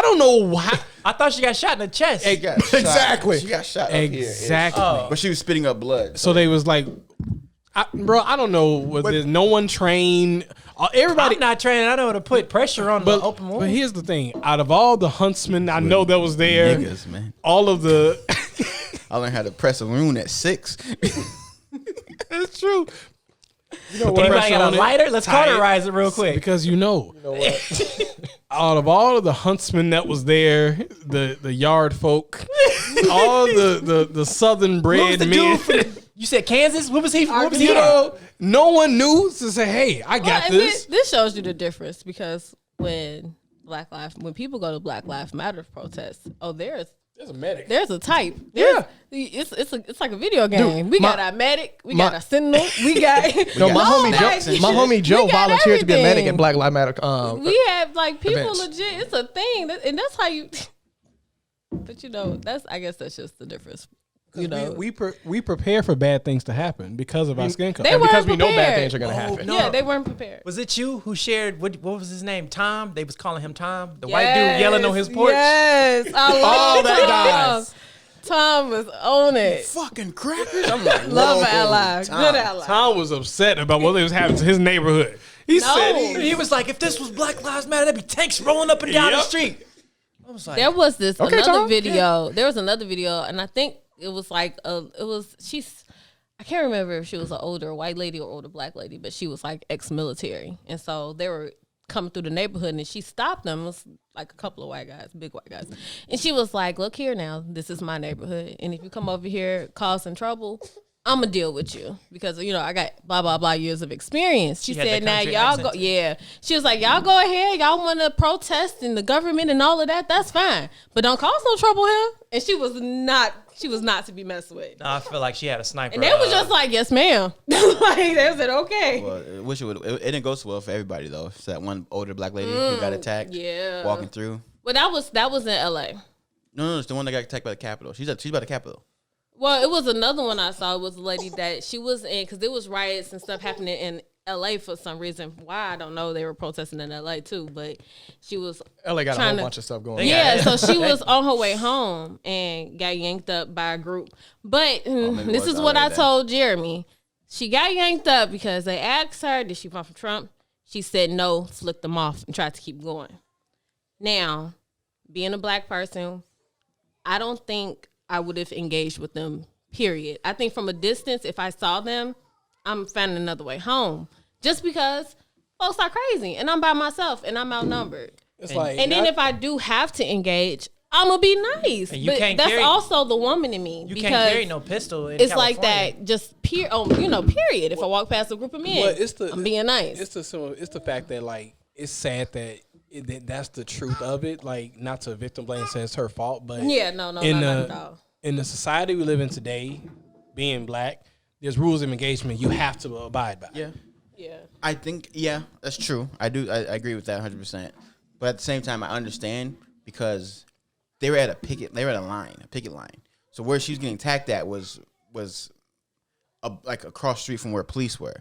don't know why. I thought she got shot in the chest. Exactly. She got shot exactly. Up here. But she was spitting up blood. So they was like, I don't know. There's no one trained. Everybody I'm not trained. I know how to put pressure on the open wound. But here's the thing. Out of all the huntsmen I know that was there, niggas, man. all of the... I learned how to press a wound at 6. That's true. You know what? Anybody got a lighter? Let's cauterize it real quick. Because you know what? Out of all of the huntsmen that was there, the yard folk, all the southern bred men. You said Kansas? What was he? No one knew to say, "Hey, I got this." This shows you the difference because when people go to Black Lives Matter protests, there's a medic. There's a type. It's like a video game. We got our medic. We got our sentinel. We got my homie Joe volunteered to be a medic at Black Lives Matter. We have people events. legit. It's a thing, and that's how you. But I guess that's just the difference. We prepare for bad things to happen because of our skin color. And because we know bad things are going to happen. No. Yeah, they weren't prepared. Was it you who shared, what was his name? Tom? They was calling him Tom? The white dude yelling on his porch? Yes. I love that guy. Tom was on it. Fucking crackers. I'm like, Love whoa, ally. Tom. Good ally. Tom was upset about what was happening to his neighborhood. He No. said He was like, if this was Black Lives Matter, there'd be tanks rolling up and down the Yep. street. I was like, There was this Okay, another Tom. video. There was another video, and I think it was like I can't remember if she was an older white lady or older black lady, but she was like ex-military, and so they were coming through the neighborhood, and she stopped them. It was like a couple of white guys, big white guys, and she was like, "Look here now, this is my neighborhood, and if you come over here causing trouble, I'm gonna deal with you because I got blah blah blah years of experience." She She had said, the "Now country y'all go, accent. yeah." She was like, "Y'all go ahead, y'all want to protest in the government and all of that. That's fine, but don't cause no trouble here." And she was not to be messed with. no, I feel like she had a sniper. And they was just like, "Yes, ma'am." Like they said, "Okay." Well, I wish it didn't go so well for everybody though. It's that one older black lady who got attacked. yeah. Walking through. Well, that was in L.A. No, it's the one that got attacked by the Capitol. She's by the Capitol. Well, it was another one I saw. It was a lady that she was in because there was riots and stuff happening in L.A. for some reason. Why I don't know. They were protesting in L.A. too, but she was LA got a trying whole to- bunch of stuff going They on. got- Yeah, so she was on her way home and got yanked up by a group. But maybe this it was is what I LA then. told Jeremy. She got yanked up because they asked her, did she vote for Trump? She said no, flicked them off, and tried to keep going. Now, being a black person, I don't think I would have engaged with them, period. I think from a distance, if I saw them, I'm finding another way home. Just because folks are crazy, and I'm by myself, and I'm outnumbered. it's like, And then if I do have to engage, I'm gonna be nice. And you But can't that's carry- also the woman in me. you because can't carry no pistol in it's like California. that, just period. If I walk past a group of men, Well, it's the- I'm being nice. it's the fact that like it's sad that that's the truth of it. Like not to victim blame, say it's her fault, but Yeah, no, in not the at all. in the society we live in today, being black, there's rules of engagement you have to abide by. Yeah. Yeah, I think, yeah, that's true. I agree with that 100%. But at the same time, I understand because they were at a picket line. So where she was getting attacked at was like across the street from where police were.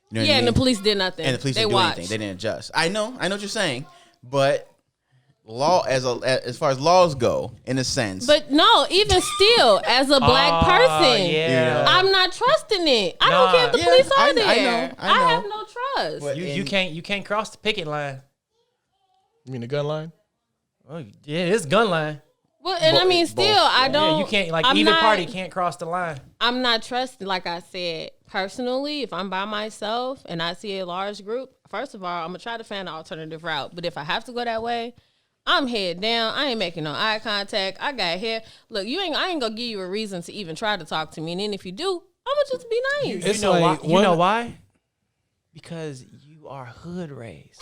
You know what I and mean? the police did nothing. And the police they didn't do watched. anything. They didn't adjust. I know what you're saying, but law as far as laws go, in a sense. But no, even still, as a black person, yeah. I'm not trusting it. I don't Nah. care if the Yeah, police are I there. know. I have no trust. But- You can't cross the picket line. You mean the gun line? Oh yeah, it's gun line. Well, and I mean, both. still, I don't. Yeah, you can't I'm either not- party can't cross the line. I'm not trusting, like I said, personally, if I'm by myself and I see a large group, first of all, I'm going to try to find an alternative route. But if I have to go that way, I'm head down. I ain't making no eye contact. I got hair. Look, I ain't going to give you a reason to even try to talk to me. And then if you do, I'm going to just be nice. It's You know like why? You know why? Because you are hood raised.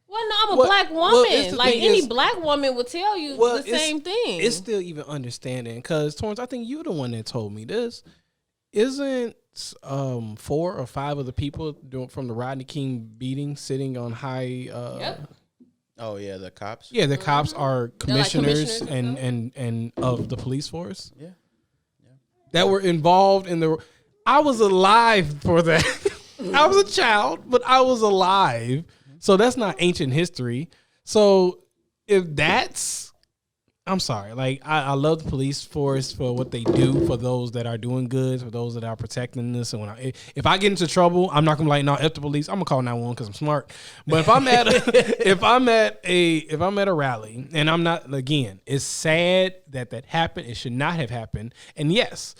Well, no, I'm a Well, black well, woman. it's the Like thing any is- black woman would tell you the it's- same thing. It's still even understanding because Torrance, I think you're the one that told me this. Isn't 4 or 5 of the people from the Rodney King beating sitting on high? Yep. oh yeah, the cops. Yeah, the cops are commissioners, commissioners and of the police force. Yeah. That were involved in the. I was alive for that. I was a child, but I was alive. So that's not ancient history. So if that's, I'm sorry. Like I love the police force for what they do for those that are doing good, for those that are protecting this. And if I get into trouble, I'm not gonna be like, no, F the police. I'm gonna call 911 because I'm smart. But if I'm at if I'm at a rally and I'm not, again, it's sad that happened. It should not have happened. And yes,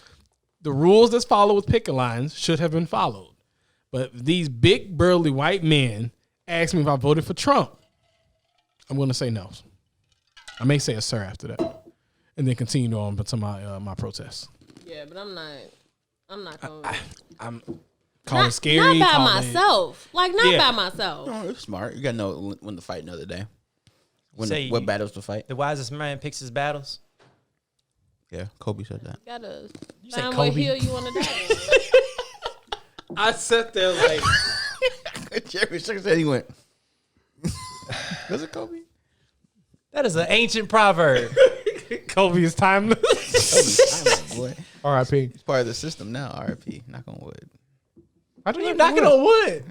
the rules that's followed with picket lines should have been followed. But these big burly white men asked me if I voted for Trump. I'm going to say no. I may say a sir after that, and then continue on to my protest. Yeah, but I'm not going to. I'm calling it scary. Not by call it- myself. Like, not Yeah. by myself. Oh, it's smart. You gotta know when to fight another day. Say What you- battles to fight. The wisest man picks his battles. Yeah, Kobe said that. Gotta say find what Kobe? hill you want to die on. I sat there like, Jerry shook his head. He went. Was it Kobe? That is an ancient proverb. Kobe is timeless. Boy, R.I.P. it's part of the system now. RIP. Knock on wood. I do You knocking on wood.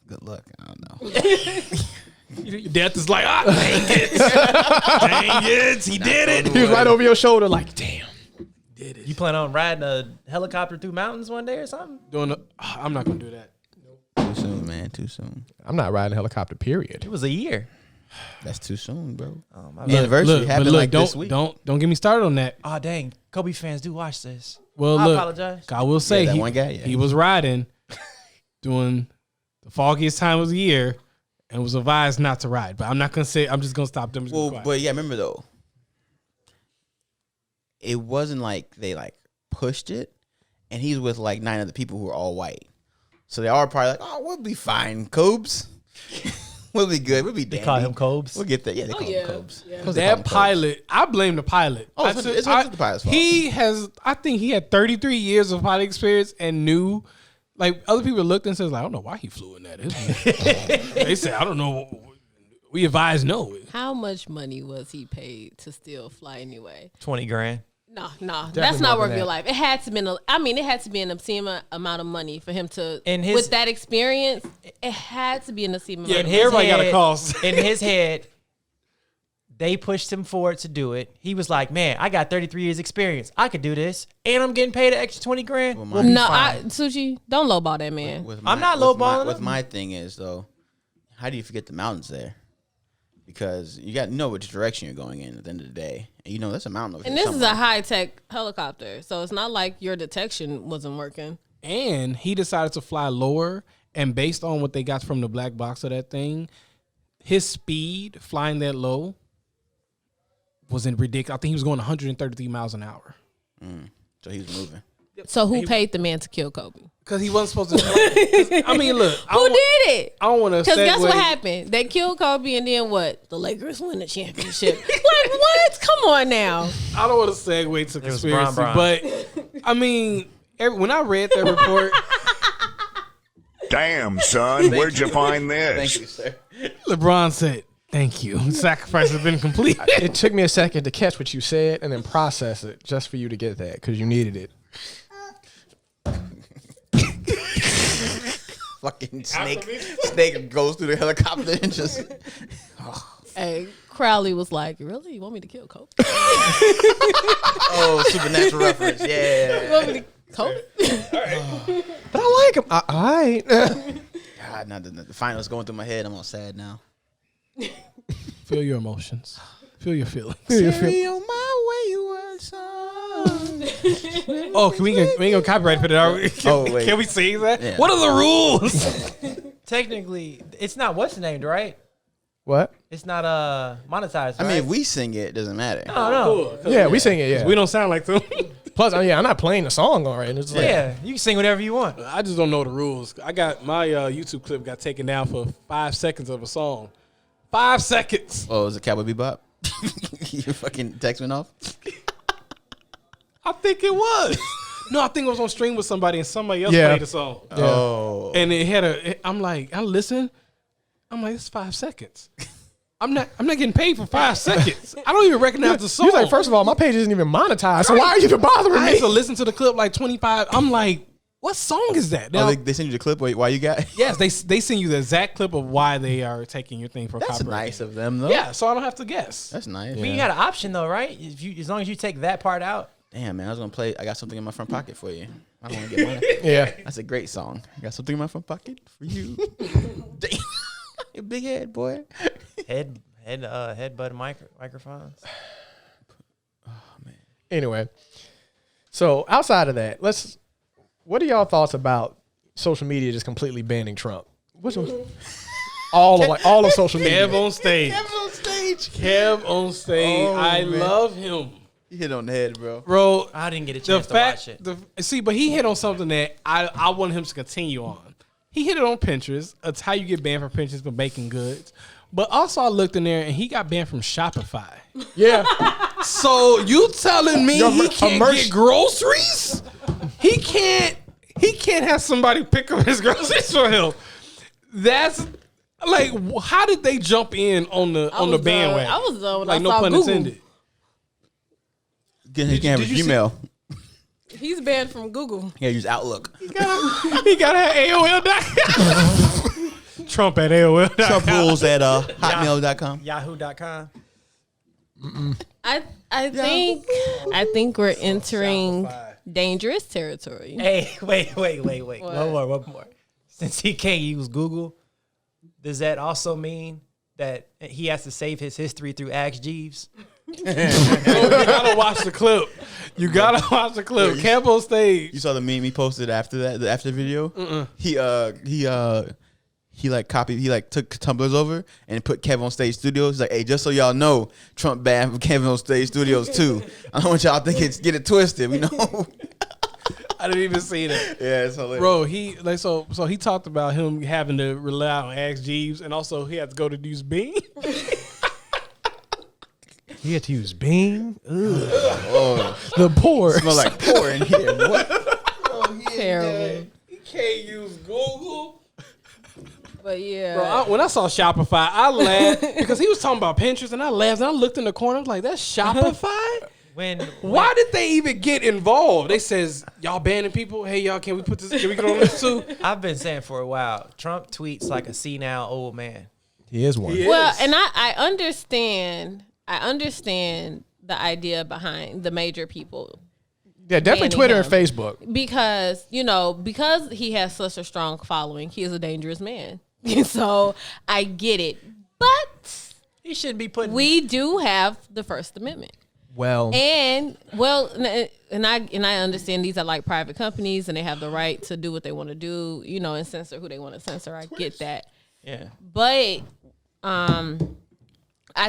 Good luck. I don't know. Death is like, dang it. Dang it. He did it. He was right over your shoulder, like, damn. Did plan on riding a helicopter through mountains one day or something? I'm not gonna do that. Too soon, man. Too soon. I'm not riding a helicopter, period. It was a year. That's too soon, bro. Oh, my The anniversary happened like don't, this week. Don't get me started on that. Oh, dang. Kobe fans do watch this. Well, I look, apologize. I will say that one guy, yeah. he was riding during the foggiest time of the year and was advised not to ride. But I'm not gonna say. I'm just gonna stop them. Well, but yeah, remember though, it wasn't like they like pushed it, and he's with like 9 other people who are all white, so they are probably like, "Oh, we'll be fine, Cobes. We'll be good. We'll be They dandy. call him Cobes. We'll get that. Yeah, they call yeah. him Cobes. Yeah. 'Cause they call him that Cobes. pilot, I blame the pilot. Oh, it's the pilot's fault. He has. I think he had 33 years of pilot experience and knew. Like other people looked and said, like, I don't know why he flew in that. They said, I don't know. We advise no. How much money was he paid to still fly anyway? 20 grand. No, that's not more worth than your that. life. It had to be. It had to be an obscene amount of money for him to. In his- with that experience, it had to be an obscene amount. Yeah, of and money. everybody got a cost. In his head, they pushed him forward to do it. He was like, man, I got 33 years experience. I could do this. And I'm getting paid an extra 20 grand. Well, We'll be No, fine. Sushi, don't lowball that man. I'm not lowballing What him. my thing is though, how do you forget the mountains there? Because you got to know which direction you're going in at the end of the day, and you know that's a mountain over And here this is somewhere. a high tech helicopter, so it's not like your detection wasn't working. And he decided to fly lower. And based on what they got from the black box of that thing, his speed flying that low wasn't ridiculous. I think he was going 133 miles an hour. So he's moving. So who paid the man to kill Kobe? Because he wasn't supposed to. I mean, look. Who did it? I don't want to Because say guess what happened? They killed Kobe, and then what? The Lakers win the championship. Like what? Come on now. I don't want to segue to was conspiracy, Bron. but I mean, when I read that report, Damn, son, where'd you find this? Thank you, sir. LeBron said, "Thank you. Sacrifice has been complete." It took me a second to catch what you said and then process it just for you to get that because you needed it. Fucking snake goes through the helicopter and just. Hey, Crowley was like, "Really? You want me to kill Kobe? Oh, supernatural reference. You Yeah. want me to Kobe?" But I like him. All right. God, now the finals going through my head. I'm all sad now. Feel your emotions. Feel your feelings. Carry on my wayward son. Oh, we ain't gonna copyright put it out. Oh, wait. Can we sing that? Yeah. What are the rules? Technically, it's not what's named, right? What? It's not monetized, right? I mean, if we sing it, it doesn't matter. Oh, no. Yeah, we sing it. Yeah. We don't sound like them. Plus, I'm not playing the song on right. It's like, Yeah, you can sing whatever you want. I just don't know the rules. I got my YouTube clip got taken down for 5 seconds of a song. 5 seconds. Oh, is it Cowboy Bebop? Your fucking text went off? I think it was. No, I think it was on stream with somebody and somebody else Yeah. played the song. Oh. And it had I'm like, I listen. I'm like, it's 5 seconds. I'm not getting paid for 5 seconds. I don't even recognize the song. He's like, first of all, my page isn't even monetized, so why are you even bothering I me? had to listen to the clip like 25. I'm like, what song is that? Now, Oh, they send you the clip why you got? yes, they send you the exact clip of why they are taking your thing for That's copyright. nice of them, though. Yeah, so I don't have to guess. That's nice. I mean, you got an option though, right? If you, as long as you take that part out. Damn, man, I was going to play I Got Something in My Front Pocket for you. I don't want to get money. Yeah. That's a great song. I got something in my front pocket for you. Damn. Your big head, boy. Headbutt microphones. Anyway, so outside of that, what are y'all thoughts about social media just completely banning Trump? All of social media. Kev on stage. on stage. Kev on stage. Oh, I man. love him. You hit on the head, bro. Bro, I didn't get a the chance to watch fact, it. see, but he hit on something that I want him to continue on. He hit it on Pinterest. It's how you get banned from Pinterest for baking goods. But also I looked in there and he got banned from Shopify. Yeah. So you telling me Yo, he a can't merch- get groceries? He can't have somebody pick up his groceries for him. That's like, how did they jump in on the bandwagon? I was done when like I no saw pun Google. intended. He can't have did his you see- Gmail. He's banned from Google. He gotta use Outlook. He got to have AOL.com. Trump at AOL.com. Trump rules at hotmail.com. Yahoo.com. I think we're entering dangerous territory. Hey, wait. What? One more. Since he can't use Google, does that also mean that he has to save his history through Ask Jeeves? You gotta watch the clip. You gotta watch the clip. Yeah, Camp on stage. You saw the meme he posted after that, after the video? He took Tumblrs over and put Kev on Stage Studios. He's like, hey, just so y'all know, Trump banned from Kevin on Stage Studios too. I don't want y'all think get it twisted, we know. I didn't even see that. Yeah, it's hilarious. Bro, he talked about him having to rely on Ask Jeeves, and also he had to go to use Bing. He had to use Bing. Oh, The poor. smell like pour in here. What? Terrible. He can't use Google. But yeah. Bro, when I saw Shopify, I laughed because he was talking about Pinterest, and I laughed, and I looked in the corner, I was like, that's Shopify? Why did they even get involved? They says, y'all banning people? Hey, y'all, can we get on this too? I've been saying for a while, Trump tweets like a senile old man. He is one. Well, and I understand the idea behind the major people. Yeah, definitely banning Twitter him. and Facebook. Because he has such a strong following, he is a dangerous man. So I get it. But He shouldn't be putting. we do have the First Amendment. Well, And I understand these are like private companies and they have the right to do what they want to do, and censor who they want to censor. I get that. Yeah. But I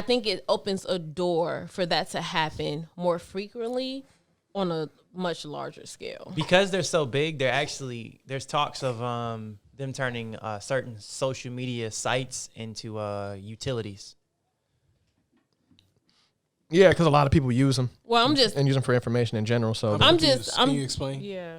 think it opens a door for that to happen more frequently on a much larger scale. Because they're so big, there's talks of them turning certain social media sites into utilities. yeah, because a lot of people use them Well, I'm just, and use them for information in general. So Can you explain? yeah.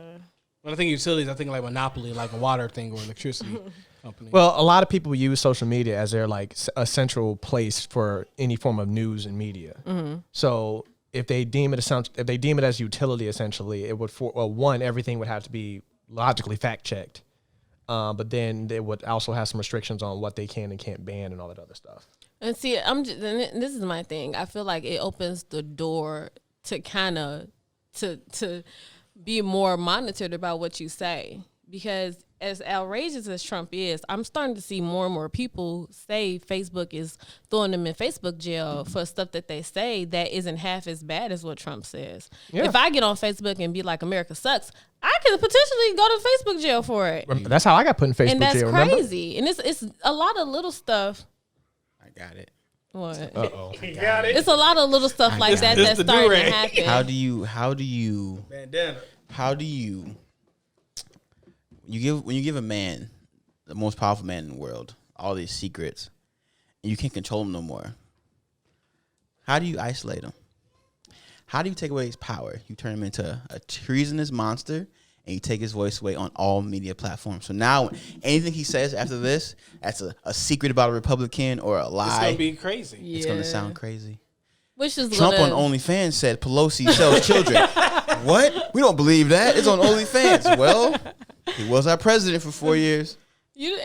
When I think utilities, I think like Monopoly, like a water thing or electricity company. Well, a lot of people use social media as their like a central place for any form of news and media. Mm-hmm. So if they deem it as utility, essentially, it would everything would have to be logically fact checked, but then they would also have some restrictions on what they can and can't ban and all that other stuff. And see, and this is my thing. I feel like it opens the door to kind of to be more monitored about what you say, because as outrageous as Trump is, I'm starting to see more and more people say Facebook is throwing them in Facebook jail for stuff that they say that isn't half as bad as what Trump says. Yeah. If I get on Facebook and be like, America sucks, I could potentially go to Facebook jail for it. That's how I got put in Facebook And that's jail. Remember? crazy. And it's a lot of little stuff. I got it. What? Uh-oh. It's a lot of little stuff like that It's that's the starting to do-rag. happen. How do you when you give a man, the most powerful man in the world, all these secrets, and you can't control him no more? How do you isolate him? How do you take away his power? You turn him into a treasonous monster, and you take his voice away on all media platforms. So now anything he says after this, that's a secret about a Republican or a lie. It's going to be crazy. It's going to sound crazy. Which is Trump on OnlyFans said Pelosi sells children. What? We don't believe that. It's on OnlyFans. Well, he was our president for 4 years. You know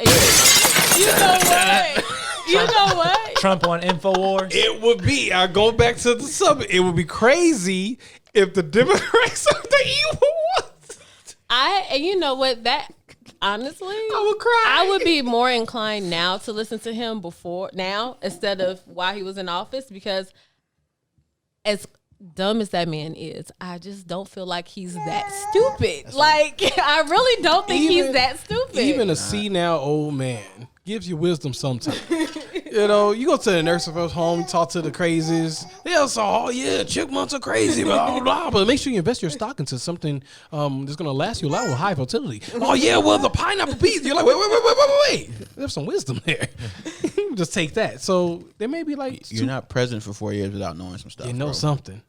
what? You know what? Trump on InfoWars. It would be, I go back to the subject, it would be crazy if the Democrats are the evil ones. And you know what? That honestly, I would cry. I would be more inclined now to listen to him now instead of while he was in office, because as dumb as that man is, I just don't feel like he's that stupid. Like, I really don't think he's that stupid. Even a senile old man gives you wisdom sometimes. You know, you go to the nursing home, you talk to the crazies. They'll say, oh yeah, chipmunks are crazy, blah, blah, blah. But make sure you invest your stock into something that's going to last you a lot with high fertility. Oh yeah, well, the pineapple peas. You're like, wait. There's some wisdom there. Just take that. So there may be like, You're not president for 4 years without knowing some stuff. you know bro. something.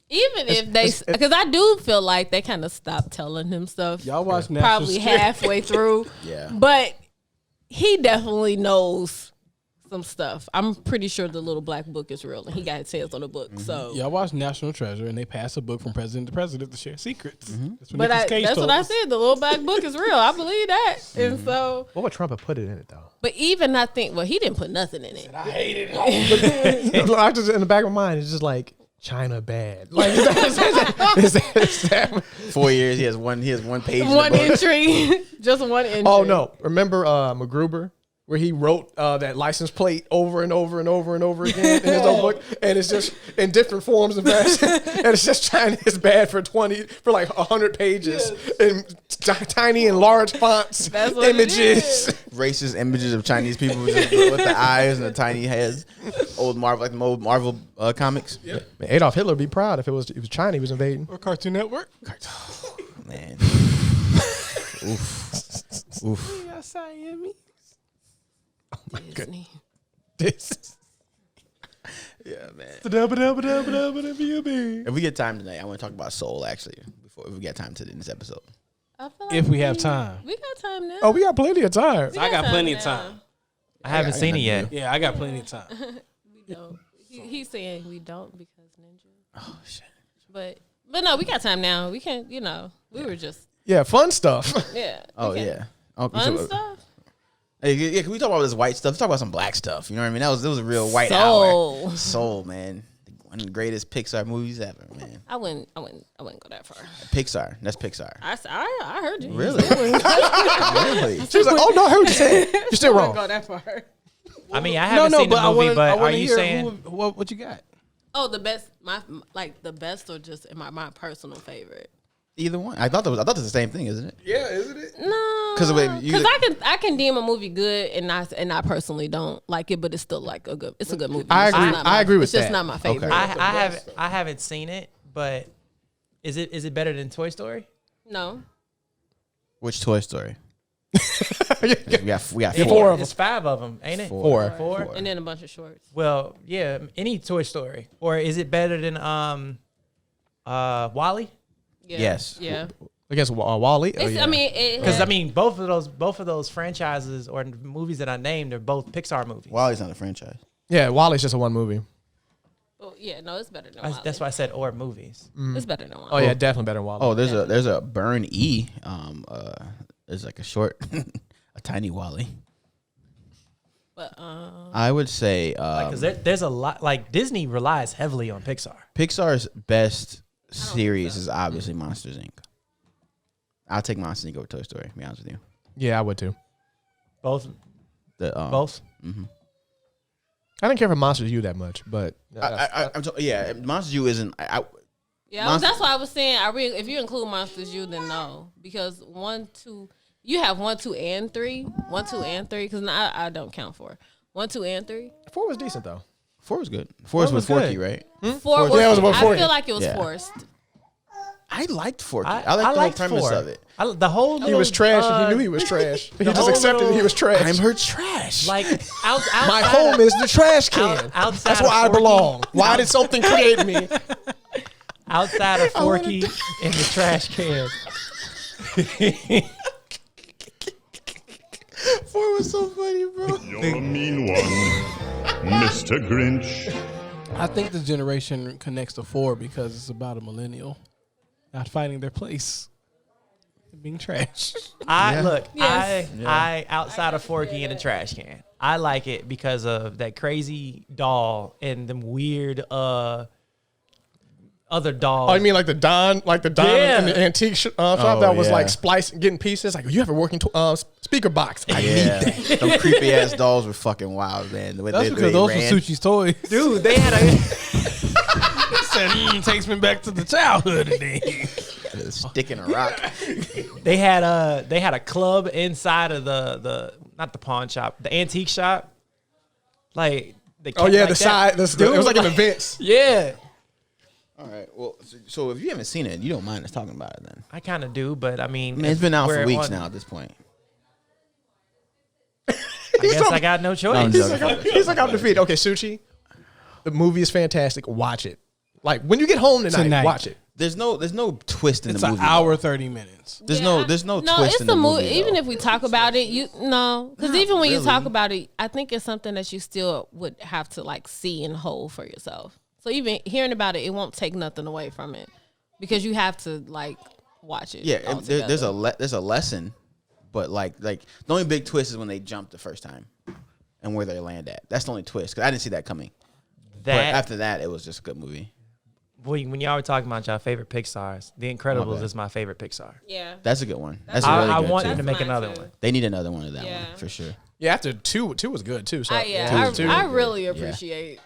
Even if they, because I do feel like they kind of stopped telling him stuff. Y'all watch National probably halfway through. Yeah. But he definitely knows some stuff. I'm pretty sure the little black book is real, and he got his hands on the book. So Y'all watch National Treasure, and they pass a book from president to president to share secrets. That's what, But Nicolas Cage that's told what I us. said. The little black book is real. I believe that. And so, What would Trump have put it in it though? but even I think, well, he didn't put nothing in it. I hate it. I just in the back of my mind, it's just like China bad. Like, is that 4 years. He has one page. One entry, just one entry. Oh no! Remember MacGruber, where he wrote that license plate over and over and over and over again in his own book, and it's just in different forms and fashion, and it's just China is bad for like 100 pages in tiny and large fonts, That's what it images. Racist images of Chinese people with the eyes and the tiny heads. Old Marvel, like the old Marvel comics. Man, Adolf Hitler would be proud if it was China he was invading. Or Cartoon Network. Man. Oof. Oof. Disney. This. Yeah, man. If If we get time tonight, I want to talk about Soul. Actually, before if we get time to in this episode. I feel like we have time. we got time now. Oh, we got plenty of time. I got plenty of time. I haven't seen it yet. Yeah, I got plenty of time. We don't. He's saying we don't because Ninja. Oh shit. But no, we got time now. We can't. We were just Yeah, fun stuff. yeah. Oh we can- yeah. Oh, Fun so- stuff. Hey, yeah, can we talk about this white stuff? Let's talk about some black stuff. You know what I mean? It was a real white Soul. hour. Soul, man. One of the greatest Pixar movies ever, man. I wouldn't go that far. Pixar. That's Pixar. I heard you. Really? Really? She was like, "Oh no, I heard what you said. You're still wrong." Go that far. I mean, I haven't seen the movie, but are you saying what you got? Oh, the best. The best, or just my personal favorite. Either one. I thought it was the same thing, isn't it? Yeah, isn't it? No, 'Cause the way you- because I can deem a movie good and I personally don't like it, but it's still like it's a good movie. I It's just agree. not I agree with It's just that. not my favorite. I haven't seen it, but is it better than Toy Story? No, Which Toy Story? we got four. Four of them. It's 5 of them, ain't it? Four. Four? and then a bunch of shorts. Well, yeah, any Toy Story, or is it better than Wally? Yeah. Yes. Yeah. I guess Wally. Oh, It's, yeah. I mean, Because both of those franchises or movies that I named are both Pixar movies. Wally's not a franchise. Yeah, Wally's just a one movie. well, yeah, no, it's better than Wally. That's why I said or movies. It's better than Wally. Oh yeah, definitely better than Wally. Oh, there's a Burn E. There's like a short, a tiny Wally. But I would say Because there's a lot. Like Disney relies heavily on Pixar. Pixar's best series is obviously Monsters Inc. I'll take Monsters Inc. over Toy Story. To be honest with you, Yeah, I would too. Both. Both. I didn't care for Monsters U that much, but Yeah, Monsters U isn't. yeah, that's why I was saying. If you include Monsters U, then no, because 1, 2, you have 1, 2, and 3. 1, 2, and 3. Because I don't count 4. 1, 2, and 3. 4 was decent though. 4 was good. 4 was with Forky, right? 4 was. Yeah, it was about I 40. feel like it was Yeah. forced. I liked Forky. I liked the whole premise 4. of it. The whole He was trash, and he knew he was trash. He just accepted that he was trash. I'm her trash. like My home is the trash can. outside That's of where I Forky. belong. Why did something create me? outside of Forky in the trash can. 4 was so funny, bro. You're a mean one, Mr. Grinch. I think the generation connects to 4 because it's about a millennial not finding their place, being trash. I outside of Forky in the trash can. I like it because of that crazy doll and them weird other dolls. Oh, you mean like the Don in the antique shop that was yeah. like splicing, getting pieces? Like, you have a working speaker box. I need that. Them creepy ass dolls were fucking wild, man. The way That's they because those were ran. Suchi's toys. Dude, they had a Said, takes me back to the childhood today. Stick in a rock. they had a club inside of the not the pawn shop, the antique shop. Like Oh yeah, like the that. side. It was like an event. Yeah, All right. Well, so if you haven't seen it, you don't mind us talking about it then. I kind of do, but I mean, I mean, it's been out for we're weeks on- now at this point. I guess I got no choice. I'm joking. He's like, I'm defeated. Okay, Suchi, the movie is fantastic. Watch it. Like, when you get home tonight. Watch it. There's no twist in It's the an movie. hour, 30 minutes. There's Yeah, no no, twist it's in the a movie. Even though. if we talk about it, because even when you talk about it, I think it's something that you still would have to like see and hold for yourself. So even hearing about it, it won't take nothing away from it because you have to like watch it. Yeah, all there's together. there's a lesson, but like the only big twist is when they jump the first time, and where they land at. That's the only twist because I didn't see that coming. But That after that, it was just a good movie. when y'all were talking about y'all favorite Pixars, The Incredibles is my favorite Pixar. Yeah. That's a good one. That's That's a really I good want too. them to make That's mine another too. one. They need another one of that Yeah. one for sure. Yeah, after two was good too. So I really appreciate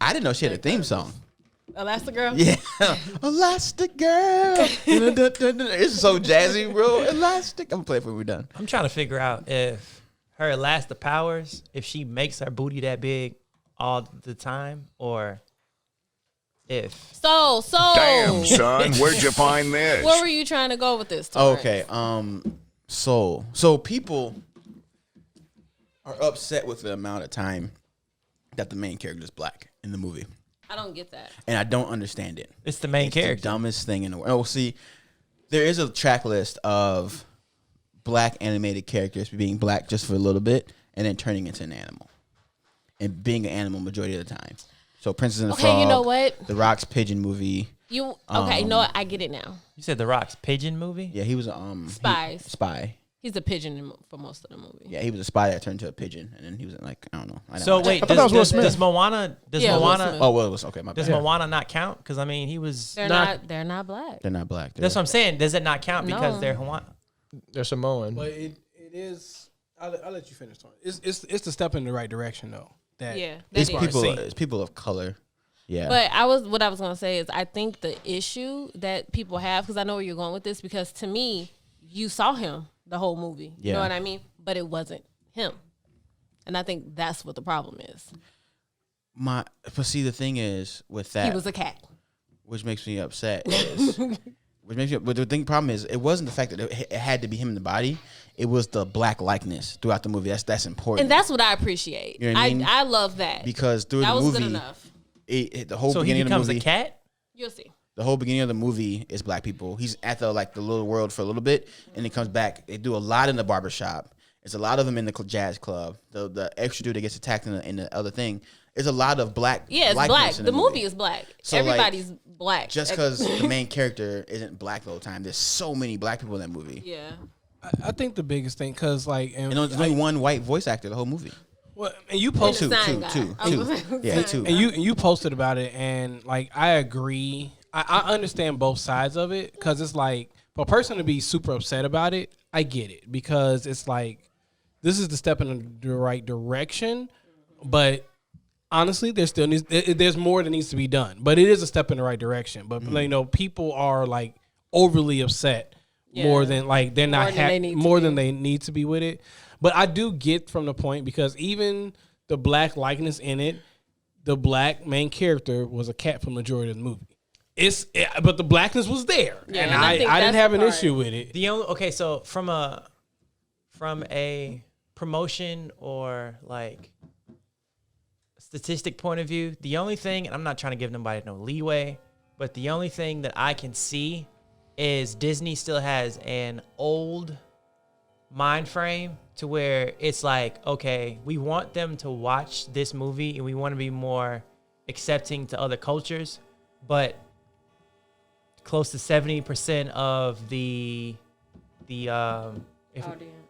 I didn't know she had a theme song. Elastigirl. Yeah, Elastic Girl. It's so jazzy, bro. Elastic. I'm gonna play it when we're done. I'm trying to figure out if her Elastic powers, if she makes her booty that big all the time, or if So Damn, son, where'd you find this? where were you trying to go with this? Torrance? Okay. So people are upset with the amount of time that the main character is black in the movie, I don't get that. and I don't understand it. it's the main It's the character. dumbest thing in the world. Oh, see, there is a track list of black animated characters being black just for a little bit and then turning into an animal and being an animal majority of the time. So Princess and the Okay, Frog. you know what? The Rock's Pigeon movie. You okay? You know what? I get it now. You said The Rock's Pigeon movie? Yeah, he was Spies. spy. He's a pigeon for most of the movie. Yeah, he was a spy that turned into a pigeon, and then he was like, I don't know. I So wait, I thought that was Will does Smith. Moana? Does Yeah, Will Moana? Smith. Oh well, it was okay. My Does bad. Moana not count? Because I mean, he was. They're not. They're not black. They're not black. That's what I'm saying. Does it not count because No. they're Hawaiian? they're Samoan. But it is. I'll let you finish. It's the step in the right direction though. That Yeah, It's that is. people. Seen. It's people of color. Yeah. But what I was gonna say is I think the issue that people have, because I know where you're going with this, because to me, you saw him the whole movie. You know Yeah. what I mean? But it wasn't him. And I think that's what the problem is. But see, the thing is with that, He was a cat. which makes me upset. But the problem is, it wasn't the fact that it had to be him in the body. It was the black likeness throughout the movie. That's important. And that's what I appreciate. You know what I mean? I love that. because through that the was movie, good enough. the whole So he beginning of the becomes movie, a cat. You'll see. the whole beginning of the movie is black people. He's at the little world for a little bit, and he comes back. They do a lot in the barbershop. It's a lot of them in the jazz club. The extra dude that gets attacked in the other thing. There's a lot of black. Yeah, it's likeness black. in The movie is black. So, like, Everybody's black. just because the main character isn't black the whole time. There's so many black people in that movie, Yeah. I think the biggest thing, cause like, and there's only one white voice actor the whole movie. well, and you And posted the sign two, guy. two, I was two. gonna Yeah, say. two. and you posted about it, and like I agree. I understand both sides of it, because it's like for a person to be super upset about it, I get it, because it's like this is the step in the right direction, but honestly, there's more that needs to be done. But it is a step in the right direction. But you know, people are like overly upset more Yeah. than like they're not More than they need to more be. than they need to be with it. But I do get from the point, because even the black likeness in it, the black main character was a cat for the majority of the movie. But the blackness was there, Yeah, and and I I think didn't that's have the an part. issue with it. The only so from a promotion or like statistic point of view, the only thing, and I'm not trying to give nobody no leeway, but the only thing that I can see is Disney still has an old mind frame to where it's like, okay, we want them to watch this movie and we want to be more accepting to other cultures, but close to 70% of the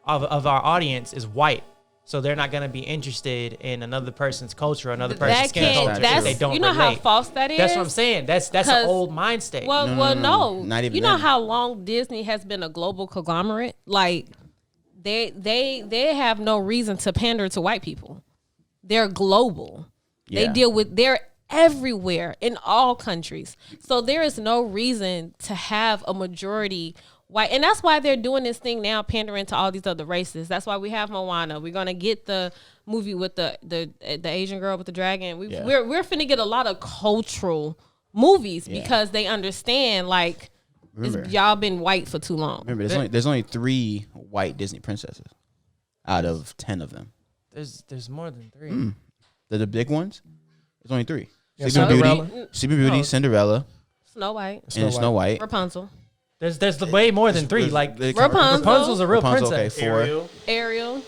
of our audience is white, so they're not going to be interested in another person's culture, another person's That skin can't. culture. if That's they don't you know how relate. false that is. That's what I'm saying. That's an 'Cause- old mind state. Well, no. not even You know then. how long Disney has been a global conglomerate? Like they have no reason to pander to white people. They're global. They Yeah. deal with they're everywhere in all countries. So there is no reason to have a majority white, and that's why they're doing this thing now, pandering to all these other races. That's why we have Moana. We're gonna get the movie with the Asian girl with the dragon. Yeah. We're finna get a lot of cultural movies because they understand like Remember. y'all been white for too long. Remember, there's only 3 white Disney princesses out of 10 of them. There's more than 3. The big ones. There's only 3. Yeah, Sleeping Cinderella. Beauty, Sleeping Beauty, Cinderella, Snow White, and Snow White. Rapunzel, There's way more than 3. Like Rapunzel. Rapunzel's a real Rapunzel, princess. okay, 4.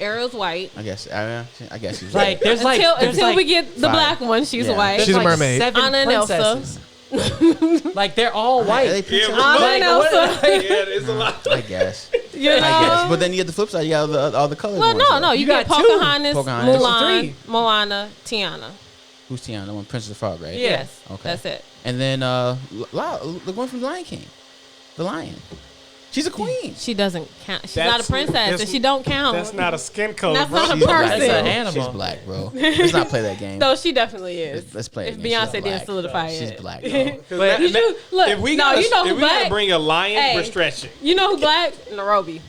Ariel's white. I guess he's Like right. there's like Until there's we like, get the 5. black one, she's Yeah. white. there's She's a like mermaid. 7 Anna and Elsa. princesses. Like they're all white. Are they princesses? Anna and Elsa. It's a lot. I guess. You know? I guess. But then you get the flip side. You got all the colors. Well, no. You You get got 2. Pocahontas, Pocahontas. Mulan, 3. Moana, Tiana. Who's Tiana? The one Princess of Frog, right? Yes. Okay. That's it. And then the one from Lion King, the lion. She's a queen. She doesn't count. She's That's- not a princess, that's- and she don't count. That's not a skin color, That's bro. not a She's black. person. That's an animal. She's black, bro. Let's not play that game. No, she definitely is. Let's play it. If again. She's Beyonce black. didn't solidify She's it. black. Bro. But You do- look, if we no, gotta, you know who if we gotta black? bring a lion, Hey. we're stretching. You know who black? Nairobi.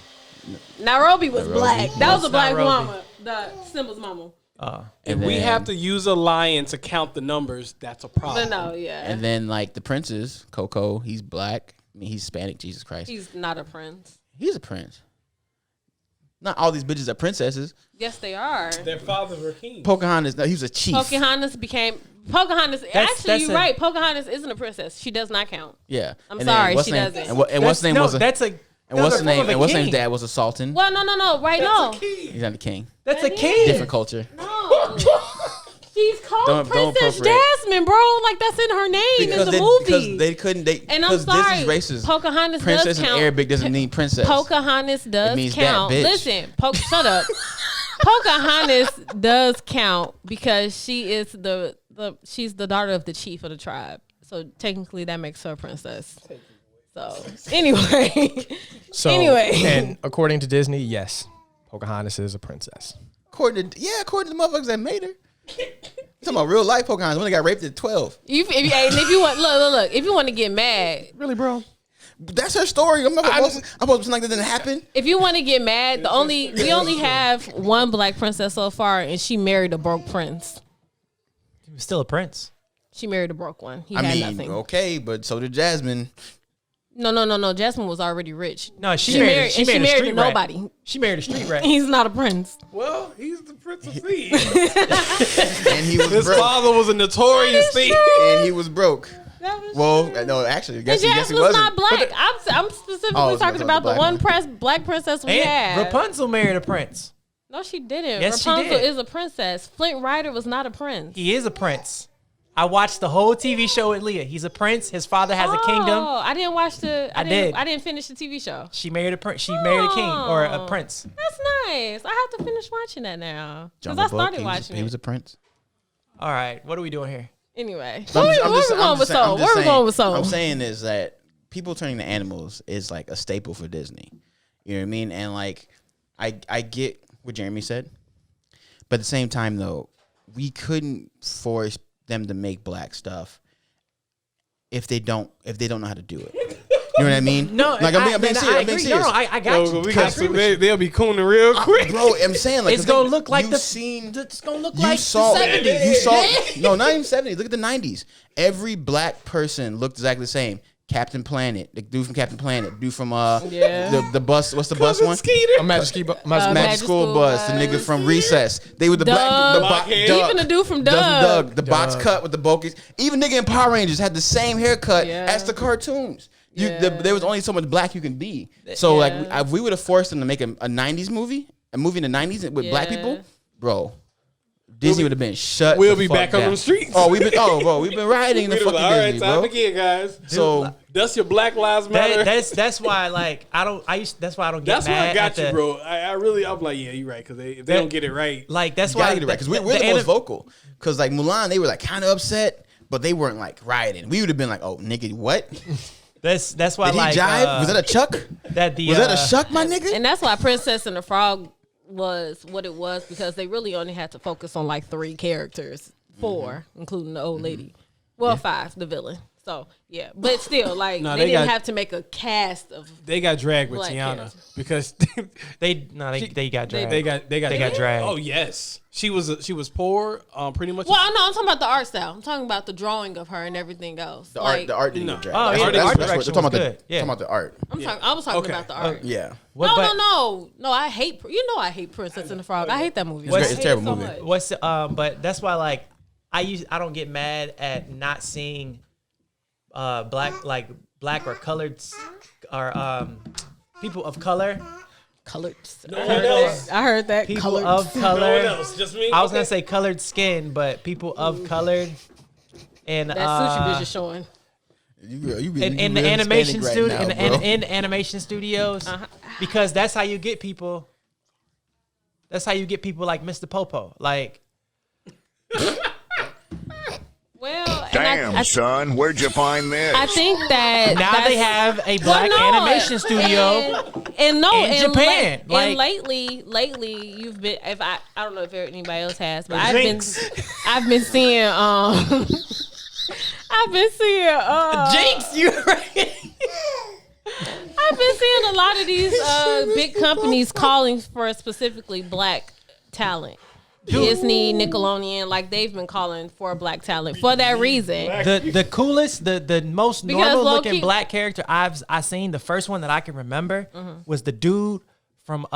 Nairobi was Nairobi. black. That was a black Nairobi? mama. The Simba's mama. If And we then- have to use a lion to count the numbers, that's a problem. But no, yeah. And then like the princes, Coco, he's black. I mean, he's Hispanic. Jesus Christ, He's not a prince. he's a prince. Not all these bitches are princesses. Yes, they are. Their fathers were kings. Pocahontas, no, he was a chief. Pocahontas. Actually, you're right. Pocahontas isn't a princess. She does not count. Yeah. I'm And then sorry, what's she name- doesn't. And what's name was a, that's a and what's the name? And what's name's king. dad was a sultan. Well, no. Right now, He's not the king. That's a That king. Different culture. no. She's called Don't Princess appropriate. Jasmine, bro. Like that's in her name in the movie. Because they couldn't. and I'm because sorry, Disney's racist. Pocahontas Princess does in count. Arabic doesn't mean princess. Pocahontas does means that count. bitch. Listen, shut up. Pocahontas does count because she is she's the daughter of the chief of the tribe. So technically, that makes her a princess. So anyway, So, and according to Disney, yes, Pocahontas is a princess. According to the motherfuckers that made her. Talking about real life Pocahontas when they got raped at 12. if you want, look, if you want to get mad, Really, bro? That's her story. I'm supposed to pretend like that didn't happen. if you want to get mad, we only have one black princess so far, and she married a broke prince. He was still a prince. She married a broke one. He I had mean, nothing. okay, but so did Jasmine. No. Jasmine was already rich. No, she married married a to street rat. nobody. She married a street rat. He's not a prince. Well, he's the Prince of Thieves. And he was His broke. father was a notorious thief. And he was broke. That was Well, true. no, actually, And guess he Jasmine's wasn't. not black. I'm specifically Oh, it's talking the about the black one one. black princess we And had. Rapunzel married a prince. No, she didn't. Yes, she Rapunzel did. is a princess. Flint Rider was not a prince. He is a prince. I watched the whole TV show with Leah. He's a prince. His father has a kingdom. Oh, I didn't watch I did. I didn't finish the TV show. She married a prince. She married a king or a prince. That's nice. I have to finish watching that now because Jungle I Book, started watching he it. was a prince. All right, what are we doing here? Anyway, I'm where just- I'm we just- going I'm with just saying- Soul? I'm just Where we saying- going with Soul? I'm saying is that people turning to animals is like a staple for Disney. You know what I mean? And like, I get what Jeremy said, but at the same time though, we couldn't force them to make black stuff if they don't know how to do it. You know what I mean? No, like I'm being serious. I'm being agree. serious. No, I got you. We got some, they'll be cooning real quick. Bro, I'm saying like It's gonna look like you've the. seen. It's gonna look You like saw, the 70s. you saw, no, not even 70s. Look at the 90s. Every black person looked exactly the same. Captain Planet, the dude from Captain Planet, dude from the bus. What's the bus one? A magic Magic School Bus. The nigga from Recess. They were the Doug. black. Even the dude from Doug. The box cut with the bokies. Even nigga in Power Rangers had the same haircut Yeah. as the cartoons. Yeah. There was only so much black you can be. So like, Yeah. if we would have forced them to make a 90s movie, a movie in the 90s with black Yeah. people, bro, Disney would have been shut. We'll the be fuck back on down. them streets. Oh, we've been riding the We'd be fucking like, all right, Disney, time bro. again, guys. So That's your Black Lives Matter. That's why like that's why I don't get That's why mad I got at you, the, bro. I'm like, yeah, you're right. Because if they don't get it right, Like that's you why gotta get it right because we're the most vocal. Because like Mulan, they were like kind of upset, but they weren't like rioting. We would have been like, oh nigga, what? That's why Did he like jive? Was that a Chuck? that the Was that a Chuck, my nigga? And that's why Princess and the Frog was what it was because they really only had to focus on like 3 characters, 4, including the old lady. Well, 5, the villain. So yeah, but still, like No, they they didn't got- have to make a cast of. they got dragged with Black Tiana characters. because they got dragged. they got dragged. Oh yes, she was poor, pretty much. Well, I know I'm talking about the art style. I'm talking about the drawing of her and everything else. The like, art didn't No. get Oh, dragged. yeah, the art We're direction talking was about good. Yeah. talking about the art. I was talking Okay. about the art. Yeah. What- but- No. I hate. You know I hate Princess and the Frog. I hate that movie. It's great. I It's a hate terrible it so movie. much. What's but that's why like I don't get mad at not seeing black or colored or people of color. Colored. No one else. I heard that. People Colored. of No color. one else, just me. I was gonna say colored skin, but people of colored and That sushi bitch is showing. in the animation studio in animation studios because that's how you get people. That's how you get people like Mr. Popo. Like Damn, son, where'd you find this? I think that Now they have a black animation studio. in Japan. And lately, you've been. If I don't know if anybody else has, but I've been seeing. I've been seeing. Jinx, you right. I've been seeing a lot of these big companies calling for specifically black talent. Disney, Nickelodeon, like they've been calling for black talent for that reason. The coolest, the most Because normal low looking key- black character I seen, the first one that I can remember was the dude from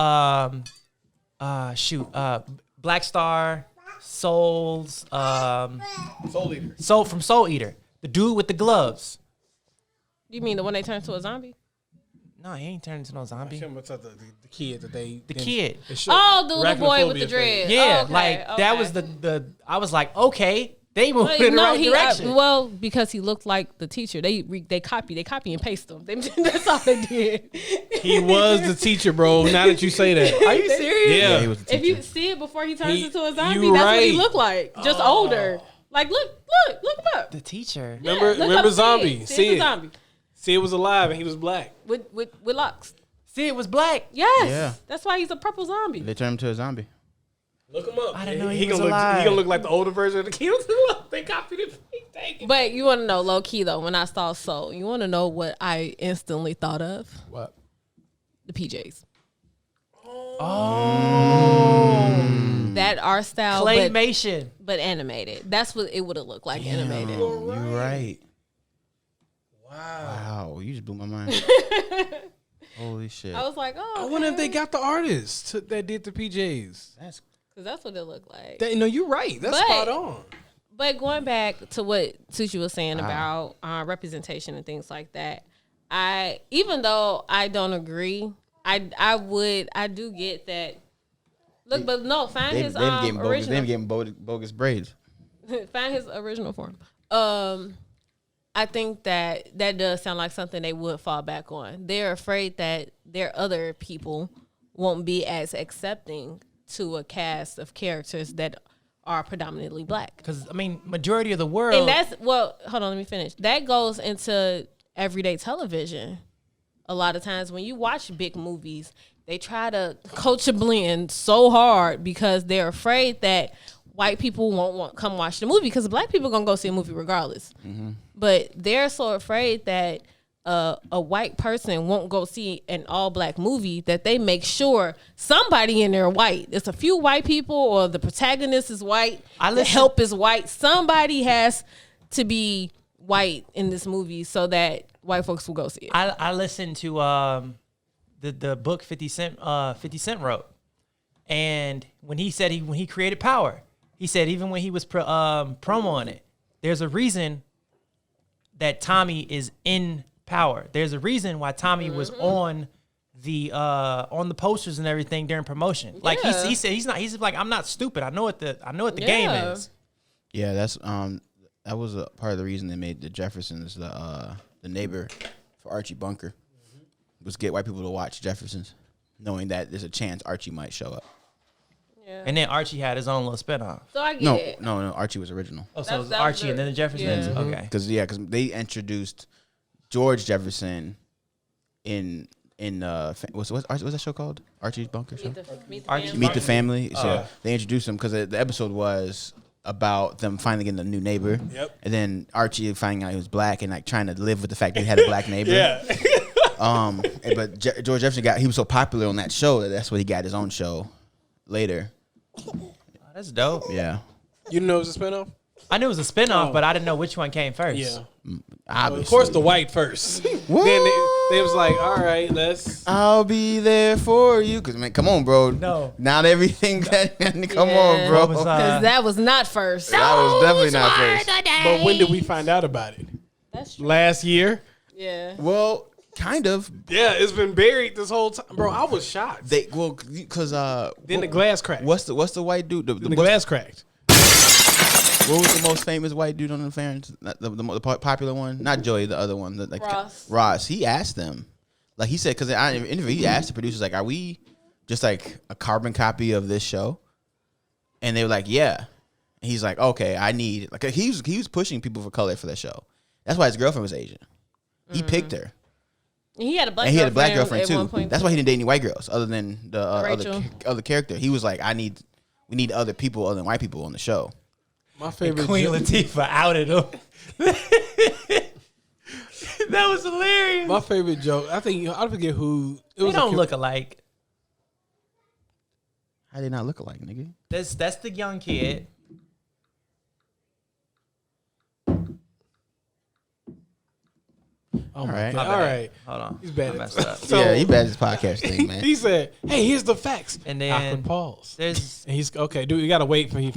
Black Star, Souls, Soul Eater. from Soul Eater. The dude with the gloves. You mean the one they turned to a zombie? No, he ain't turned into no zombie. What's up, the kid that they The kid. Oh, the little boy with the Arachnophobia dread. Yeah, Okay, like that okay. was the I was like, okay, they moved But in the right direction. well, because he looked like the teacher. They copy and paste him. That's all they did. He was the teacher, bro. Now that you say that. Are you serious? Yeah. he was the If teacher. you see it before he turns He- into a zombie, you that's what he right. looked like. Just older. Like look him up. The teacher. Yeah, Remember look up Zombie? See See it's a it. zombie See, it was alive and he was black. with locks. See, it was black. Yes, Yeah. that's why he's a purple zombie. They turned him to a zombie. Look him up. I didn't know he was gonna alive. He gonna look like the older version of the kid. They copied it. Dang it. But you want to know, low key though, when I saw Soul, you want to know what I instantly thought of? What? The PJs. Oh. That art style, Claymation. but animated. That's what it would have looked like animated. You're right. Wow, you just blew my mind. Holy shit. I was like, oh, I wonder if they got the artist that did the PJs. That's because that's what it looked like. No, you're right. That's But- spot on. But going back to what Sushi was saying about representation and things like that, even though I don't agree, I do get that. Look, but no, find his original. bogus braids. Find his original form. I think that does sound like something they would fall back on. They're afraid that their other people won't be as accepting to a cast of characters that are predominantly black. Because, I mean, majority of the world. And that's, well, hold on, let me finish. That goes into everyday television. A lot of times when you watch big movies, they try to culture blend so hard because they're afraid that white people won't come watch the movie because black people gonna go see a movie regardless. Mm-hmm. But they're so afraid that a white person won't go see an all black movie that they make sure somebody in there white. It's a few white people or the protagonist is white. The help is white. Somebody has to be white in this movie so that white folks will go see it. I listened to the book 50 Cent wrote, and when he said when he created Power, he said even when he was promoing it, there's a reason that Tommy is in Power. There's a reason why Tommy was on the posters and everything during promotion. Like he said he's like, I'm not stupid. I know what the game is. Yeah, that's that was a part of the reason they made the Jeffersons the neighbor for Archie Bunker was get white people to watch Jeffersons, knowing that there's a chance Archie might show up. Yeah. And then Archie had his own little spinoff. So I get it. No, Archie was original. Oh, so it was That was Archie and then the Jeffersons. Yeah. Okay. Because they introduced George Jefferson in what's that show called? Archie's Bunker Show. Meet the Family. So they introduced him because the episode was about them finally getting a new neighbor. Yep. And then Archie finding out he was black and like trying to live with the fact that he had a black neighbor. Yeah. But George Jefferson he was so popular on that show that's what he got his own show later. That's dope. Yeah. You know it was a spinoff? I knew it was a spinoff, but I didn't know which one came first. Yeah. Obviously. Of course, the white first. Then they was like, all right, let's. I'll be there for you. Cause man, come on, bro. No. Not everything. Come Yeah. on, bro. What was, Because that was not first. that was definitely not first. But when did we find out about it? That's true. Last year. Yeah. Well, kind of. Yeah, it's been buried this whole time, bro. I was shocked. Because Then the glass cracked. what's the white dude? The glass cracked. What was the most famous white dude on the Farrens? The popular one, not Joey, the other one. Ross. Ross. He asked them, like he said, because in an interview he asked the producers, like, "Are we just like a carbon copy of this show?" And they were like, "Yeah." he's like, okay, I need like he was pushing people for color for that show. That's why his girlfriend was Asian. He picked her. And he had a black. And he had a black girlfriend at too. one point. That's why he didn't date any white girls other than the other character. He was like, we need other people other than white people on the show. My favorite Queen joke, Latifah outed him. That was hilarious. my favorite joke. I forget who. It They was don't look alike. How they not look alike, nigga? That's the young kid. Oh my right. God. My All bad. right. Hold on. He's bad I at messed up. So- Yeah, he bad at this podcast thing, man. He said, "Hey, here's the facts." And then awkward pause. There's And he's okay, dude. You gotta wait for him.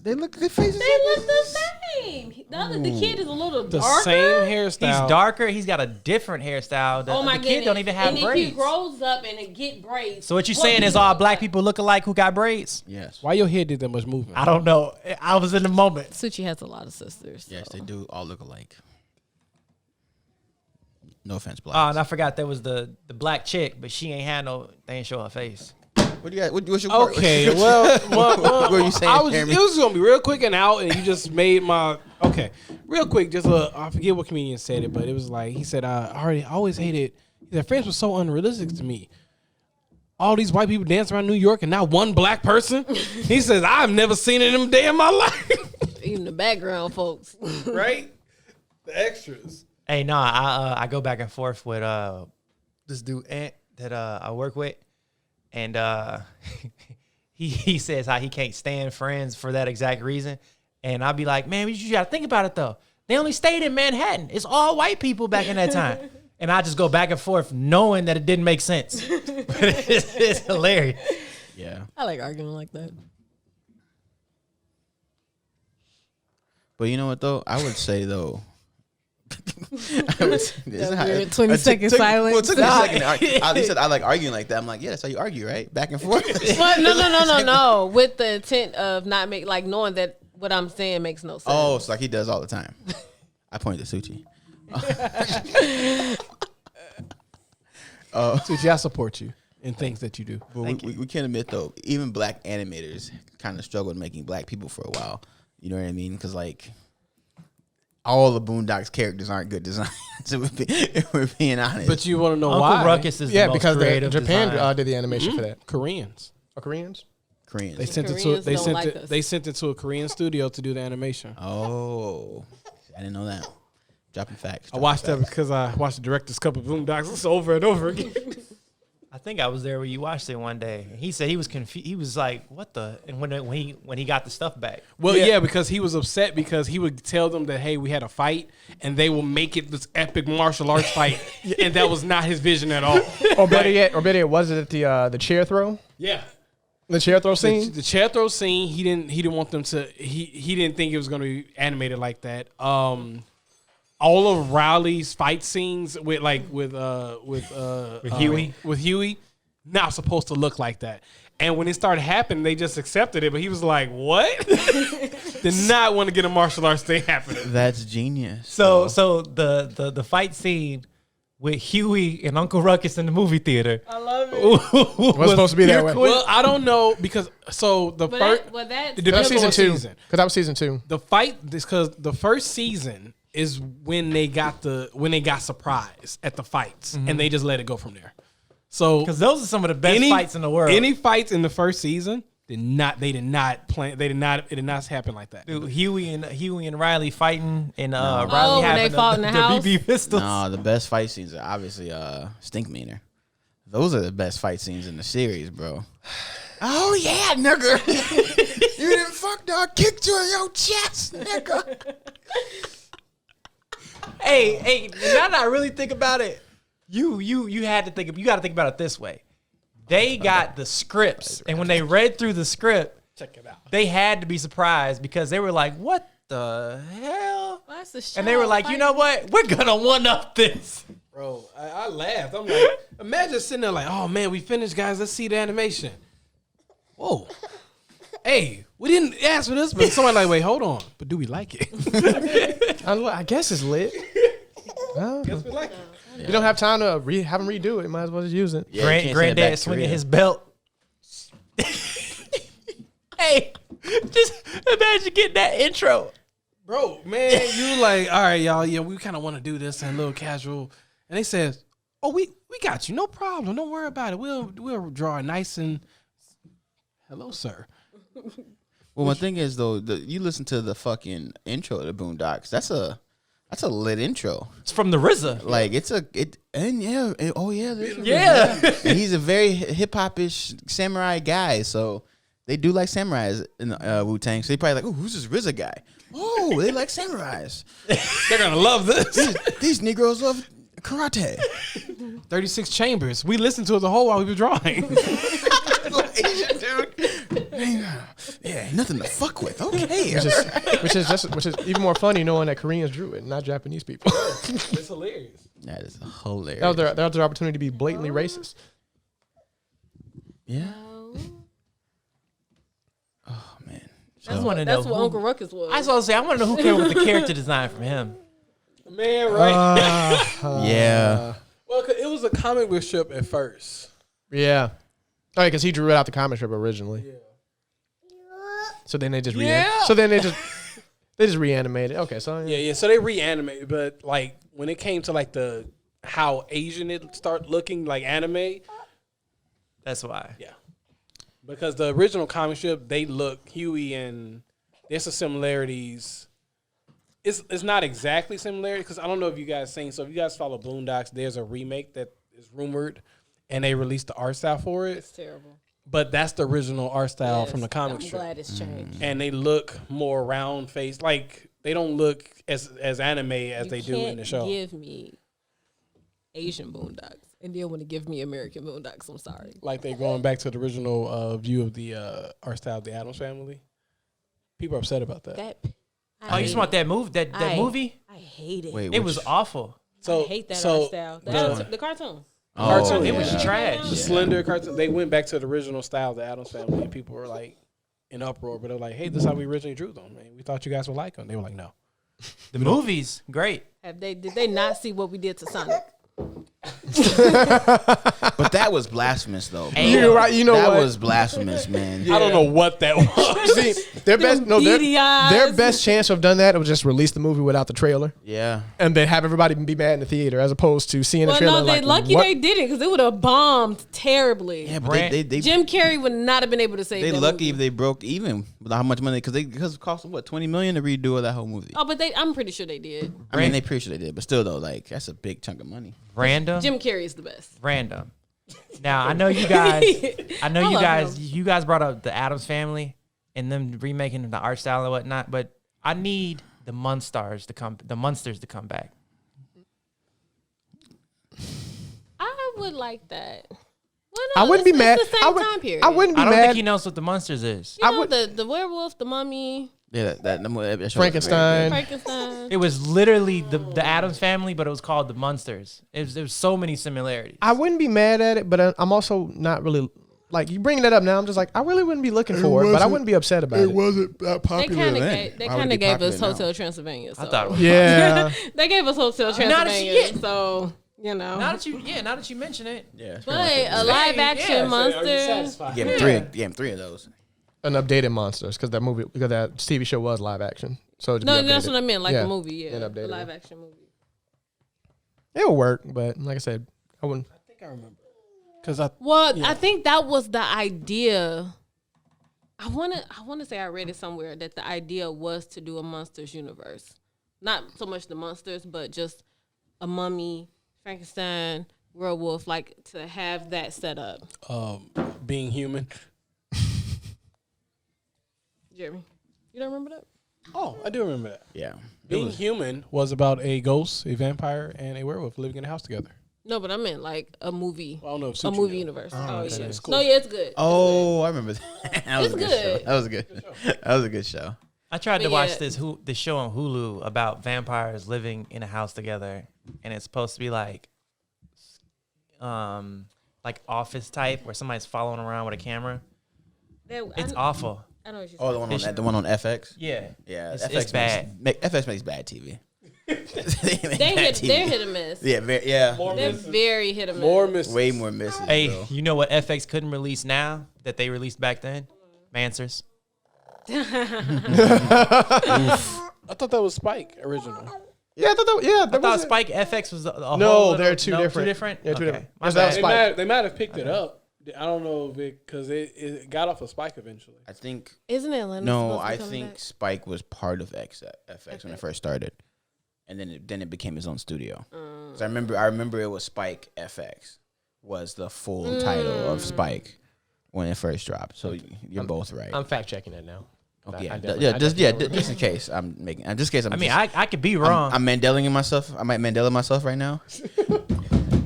They look their faces. They look the same. The kid is a little The darker. same hairstyle. he's darker. He's got a different hairstyle. Oh my the goodness. kid don't even have and braids. if he grows up and it get braids. So what you saying is all black people look alike who got braids? Yes. Why your head did that much movement? I don't know. I was in the moment. Suchi has a lot of sisters. Yes, they do all look alike. No offense, black. Oh, and I forgot there was the black chick, but she ain't had no. They ain't show her face. What do you got? What's your part? Okay, well, What were you saying, Jeremy? it was gonna be real quick and out, and you just made my real quick. Just I forget what comedian said it, but it was like he said, I always hated. Their friends were so unrealistic to me. All these white people dance around New York, and not one black person. He says, I've never seen it in a day in my life. Even the background folks. Right? The extras. Hey, no, I go back and forth with this dude Ant that I work with, and he says how he can't stand Friends for that exact reason, and I'll be like, man, you gotta think about it though. They only stayed in Manhattan. It's all white people back in that time, and I just go back and forth knowing that it didn't make sense. But it's hilarious. Yeah. I like arguing like that. But you know what though? I would say though. I would say, weird 20-second silence. Well, it took me a second. He said I like arguing like that. I'm like, yeah, that's how you argue, right? Back and forth. But no. With the intent of not knowing that what I'm saying makes no sense. Oh, it's like he does all the time. I pointed to Suchi. Suchi, I support you in things that you do. But we can't admit though, even black animators kind of struggled making black people for a while. You know what I mean? Because like all the Boondocks characters aren't good designs. If we're being honest. But you want to know Uncle why? Ruckus is the most because creative Japan design. did the animation for that. Koreans. Oh, Koreans? Koreans. They sent it to Koreans don't like us. they sent it to a Korean studio to do the animation. Oh, I didn't know that. Dropping facts. I watched that because I watched the director's cut of Boondocks over and over again. I think I was there when you watched it one day. He said he was confused. He was like, "What the?" And when he got the stuff back, Well, yeah, because he was upset because he would tell them that, hey, we had a fight, and they will make it this epic martial arts fight, and that was not his vision at all. Or better yet, was it at the chair throw? Yeah. The chair throw scene? The chair throw scene, he didn't want them to. He didn't think it was going to be animated like that. All of Riley's fight scenes with Huey not supposed to look like that. And when it started happening, they just accepted it. But he was like, "What?" Did not want to get a martial arts thing happening. That's genius. so the fight scene with Huey and Uncle Ruckus in the movie theater. I love it. Was supposed to be that way. Well, I don't know because the first But that it That was depends on season what 2. season. Because that was season 2. The fight is because the first season is when they got surprised at the fights and they just let it go from there. So Because those are some of the best fights in the world. Any fights in the first season it did not happen like that. Dude, Huey and Riley fighting and Riley when having they fought in the house? BB pistols. No, the best fight scenes are obviously Stink Meaner. Those are the best fight scenes in the series, bro. Oh yeah, nigga. You didn't fuck dog kicked you in your chest, nigga. Hey, now that I really think about it, you got to think about it this way. They got the scripts, and when they read through the script, Check it out. they had to be surprised because they were like, "What the hell?" Well, that's the show. And they were like, "You know what? We're gonna one up this." Bro, I laughed. I'm like, imagine sitting there like, oh man, we finished, guys. Let's see the animation. Whoa. Hey, we didn't ask for this, but somebody like, wait, hold on. But do we like it? I guess it's lit. Guess we like it. You don't have time to have them redo it. Might as well just use it. Yeah, you can't send it back Granddad to swinging Korea. his belt. Hey, just imagine imagine getting that intro? Bro, man, you like, all right, y'all, yeah, we kind of want to do this and a little casual. And they says, oh, we got you. No problem. Don't worry about it. We'll draw it nice and hello, sir. Well, one thing is though, you listen to the fucking intro to the Boondocks. That's a lit intro. It's from the RZA. Like and he's a very hip hop-ish samurai guy. So they do like samurais in Wu Tang. So they probably like, oh, who's this RZA guy? Oh, they like samurais. They're gonna love this. These Negroes love karate. 36 chambers. We listened to it the whole while we were drawing. Asian dude. Yeah, nothing to fuck with. Okay, Which is even more funny knowing that Koreans drew it, not Japanese people. It's hilarious. that is hilarious. that was their opportunity to be blatantly racist. Yeah. Oh man. I want to know. That's what Uncle Ruckus was. I was going to say, I want to know who came up with the character design from him. Man, right? Yeah. Well, 'cause it was a comic book strip at first. Yeah. Oh, because he drew it out the comic strip originally. Yeah. So then they just they just reanimated. Okay, so Yeah. So they reanimated, but like when it came to like the how Asian it start looking like anime, That's why. yeah. Because the original comic strip, they look Huey and there's some similarities. It's not exactly similar because I don't know if you guys seen. So if you guys follow Boondocks, there's a remake that is rumored, and they released the art style for it. It's terrible. But that's the original art style from the comic I'm strip. glad it's changed. And they look more round faced. Like they don't look as anime as they do in the show. Give me Asian Boondocks and then want to give me American Boondocks. I'm sorry. Like they going back to the original view of the art style of the Addams Family. People are upset about that. Oh, you just want that move? That movie? I hate it. Wait, It was awful. So I hate that so art style. The cartoon. cartoon, It was trash. the Slender cartoon. They went back to the original style of the Addams Family, and people were like in uproar. But they're like, "Hey, this is how we originally drew them. Man. We thought you guys would like them." They were like, "No." The movies, great. Did they not see what we did to Sonic? But that was blasphemous, though. You're right. You know that what? was blasphemous, man. I don't know what that was. See, their beady eyes. their best chance to have done that was just release the movie without the trailer, Yeah. and then have everybody be mad in the theater, as opposed to seeing the Well, trailer. no, they lucky what? they didn't because it would have bombed terribly. Yeah, but Brand- they Jim Carrey would not have been able to save they that lucky movie. if they broke even with how much money because it cost them what $20 million to redo that whole movie. Oh, but I'm pretty sure they did. I mean, they pretty sure they did, but still though, like that's a big chunk of money. Random. Jim Carrey is the best. Random. Now I know you guys. I know I you love guys. him. You guys brought up the Addams Family and them remaking the art style and whatnot, but I need the Munsters to come. The Munsters to come back. I would like that. Well, I no, wouldn't be mad. It's the same time period. I wouldn't be I don't mad. think he knows what the Munsters is. You know, the werewolf, the mummy, Yeah, that show was very Frankenstein. Frankenstein. It was literally the Addams Family, but it was called the Munsters. There was so many similarities. I wouldn't be mad at it, but I'm also not really like you bringing that up now. I'm just like I really wouldn't be looking for it, but I wouldn't be upset about it. wasn't that They popular kind of then. gave, Why would it be gave us popular now? Hotel Transylvania. So. I thought it was. Yeah, They gave us Hotel that you- Transylvania. yeah. So, you know. Now that you mention it, Yeah, it's But pretty much a live action yeah, monster. Give him three of those. an updated monsters because that TV show was live action. So it'd be No, that's updated. what I meant. Like Yeah, the movie. Yeah. and The updated. live action movie. It would work, but like I said, I wouldn't. I think I remember because I think that was the idea. I wanna say I read it somewhere that the idea was to do a monsters universe, not so much the monsters, but just a mummy, Frankenstein, werewolf, like to have that set up. being human. Jeremy, you don't remember that? Oh, I do remember that. Yeah. Being human was about a ghost, a vampire, and a werewolf living in a house together. No, but I meant like a movie. Well, I don't know if A suits movie you. universe. okay, Oh, yeah. that's cool. No, yeah, it's good. Oh, I remember that. That was It's a good good. show. That was a good. That was a good show. I tried to But watch yeah. this show on Hulu about vampires living in a house together, and it's supposed to be like Office type where somebody's following around with a camera. It's awful. I know what you're Oh, the one on FX. Yeah, Yeah, it's FX bad. FX makes bad TV. They're hit or miss. Yeah, yeah. They're very hit or miss. More misses. Way more misses. Hey, bro. you know what FX couldn't release now that they released back then? Mansers. I thought that was Spike original. Yeah, I thought that. Yeah, I thought Spike FX was a whole No, little- they're two different. Two different. Yeah, two Okay. different. My Yes, that was bad. Spike. They might have picked it up. I don't know if because it got off of Spike eventually. I think Isn't Atlanta? no. supposed to be I coming think back? Spike was part of FX when it first started, and then it became his own studio. Mm. 'Cause I remember it was Spike FX was the full title of Spike when it first dropped. So you're both right. I'm fact checking it now. Okay, I just definitely just in case I'm making. Just in case I'm. I mean, just- I could be wrong. I'm Mandelaing myself. I might Mandela myself right now.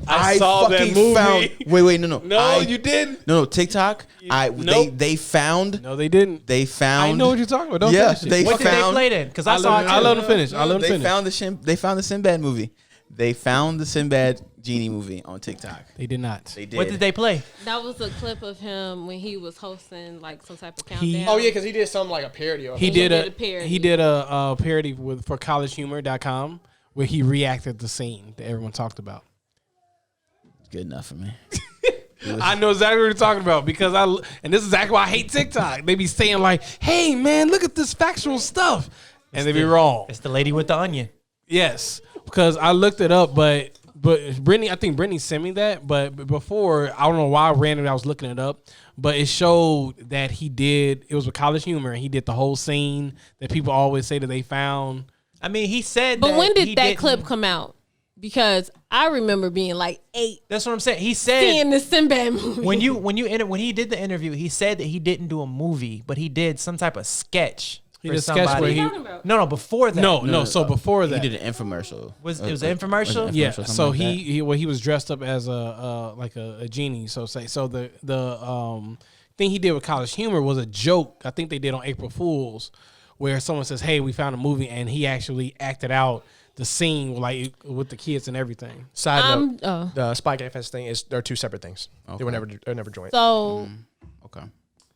I saw that fucking movie. Found, wait, no. No, you didn't. No, TikTok. Nope. They found. No, they didn't. They found. I know what you're talking about. Don't Yeah, finish it. they what did they found- play then? Because I saw it too. I'll let them finish. I'll let them They finish. found the Sinbad movie. They found the Sinbad genie movie on TikTok. They did not. They did. What did they play? That was a clip of him when he was hosting like some type of He- countdown. Oh yeah, because he did something like a parody. Of He it. did did a a parody. he did a parody for collegehumor.com where he reacted the scene that everyone talked about. Good enough for me. I know exactly what you're talking about because and this is exactly why I hate TikTok. They be saying like, "Hey man, look at this factual stuff," and they be wrong. It's the lady with the onion. Yes, because I looked it up, but Brittany, I think Brittany sent me that. But before, I don't know why randomly I was looking it up, but it showed that he did. It was with College Humor, and he did the whole scene that people always say that they found. I mean, he said. But that when he did that didn't- clip come out? Because I remember being like 8, That's what I'm saying. He said seeing the Sinbad movie. when he did the interview, he said that he didn't do a movie, but he did some type of sketch. He for did a sketch somebody. where he talking about? No, before that. no. So before that, He did an infomercial. It was an infomercial? yeah. something So like that. he was dressed up as a genie. So the thing he did with College Humor was a joke. I think they did on April Fools, where someone says, "Hey, we found a movie," and he actually acted out the scene like with the kids and everything. Side note: oh. the Spike FS thing is they're two separate things. They were never joined. So Okay.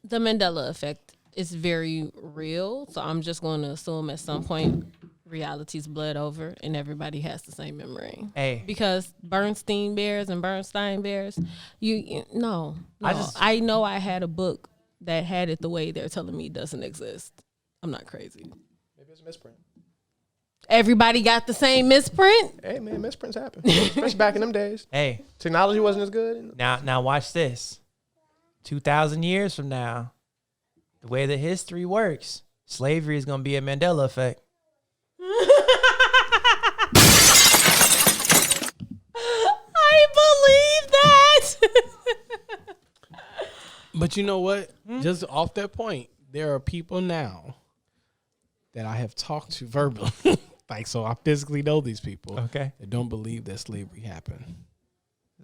the Mandela effect is very real. So I'm just going to assume at some point reality's bled over and everybody has the same memory. Hey. Because Bernstein Bears, no. I I know I had a book that had it the way they're telling me it doesn't exist. I'm not crazy. Maybe it's a misprint. Everybody got the mimisprint. Hey man, misprints happen, especially back in them days. Hey, Technology wasn't as good. now watch this. 2,000 years from now, the way that history works, slavery is going to be a Mandela effect. I believe that. But you know what? Just off that point, there are people now that I have talked to verbally, like so I physically know these people Okay. that don't believe that slavery happened.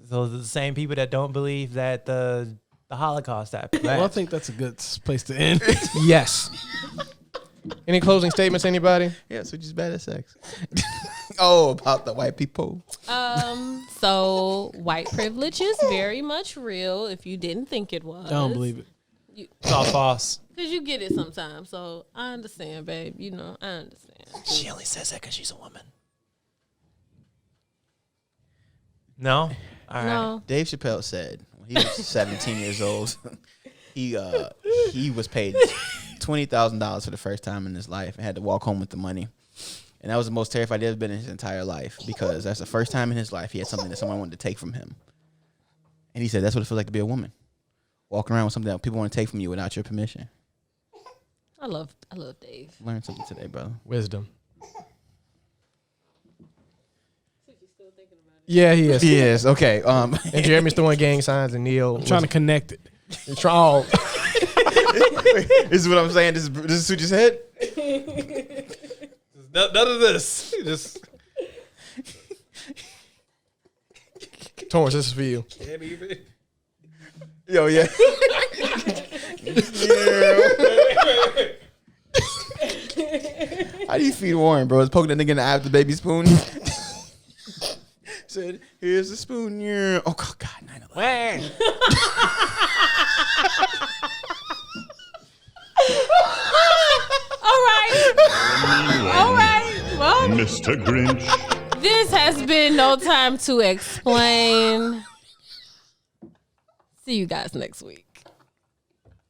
So the same people that don't believe that the Holocaust happened. Well, I think that's a good place to end. Yes. Any closing statements, anybody? Yeah, so just bad at sex. Oh, about the white people. So white privilege is very much real. If you didn't think it was, I don't believe it. It's all false. Because you get it sometimes. So I understand, babe. You know, I understand. She only says that because she's a woman. No? All right. No. Dave Chappelle said when he was 17 years old, he was paid $20,000 for the first time in his life and had to walk home with the money. And that was the most terrified he'd ever been in his entire life because that's the first time in his life he had something that someone wanted to take from him. And he said that's what it feels like to be a woman. Walking around with something that people want to take from you without your permission. I love Dave. Learned something today, brother. Wisdom. Yeah, he is. Yes, okay. And Jeremy's throwing gang signs, and Neil I'm trying to connect it. try. This is what I'm saying. This is what you said? None of this. Just Torrance, this is for you. can't even. Yo, yeah. How do you feed Warren, bro? Is poking that nigga in the eye with the baby spoon? Said, here's the spoon. Yeah. Oh, God, 9/11. All right. Well, Mr. Grinch. this has been No Time to Explain. See you guys next week.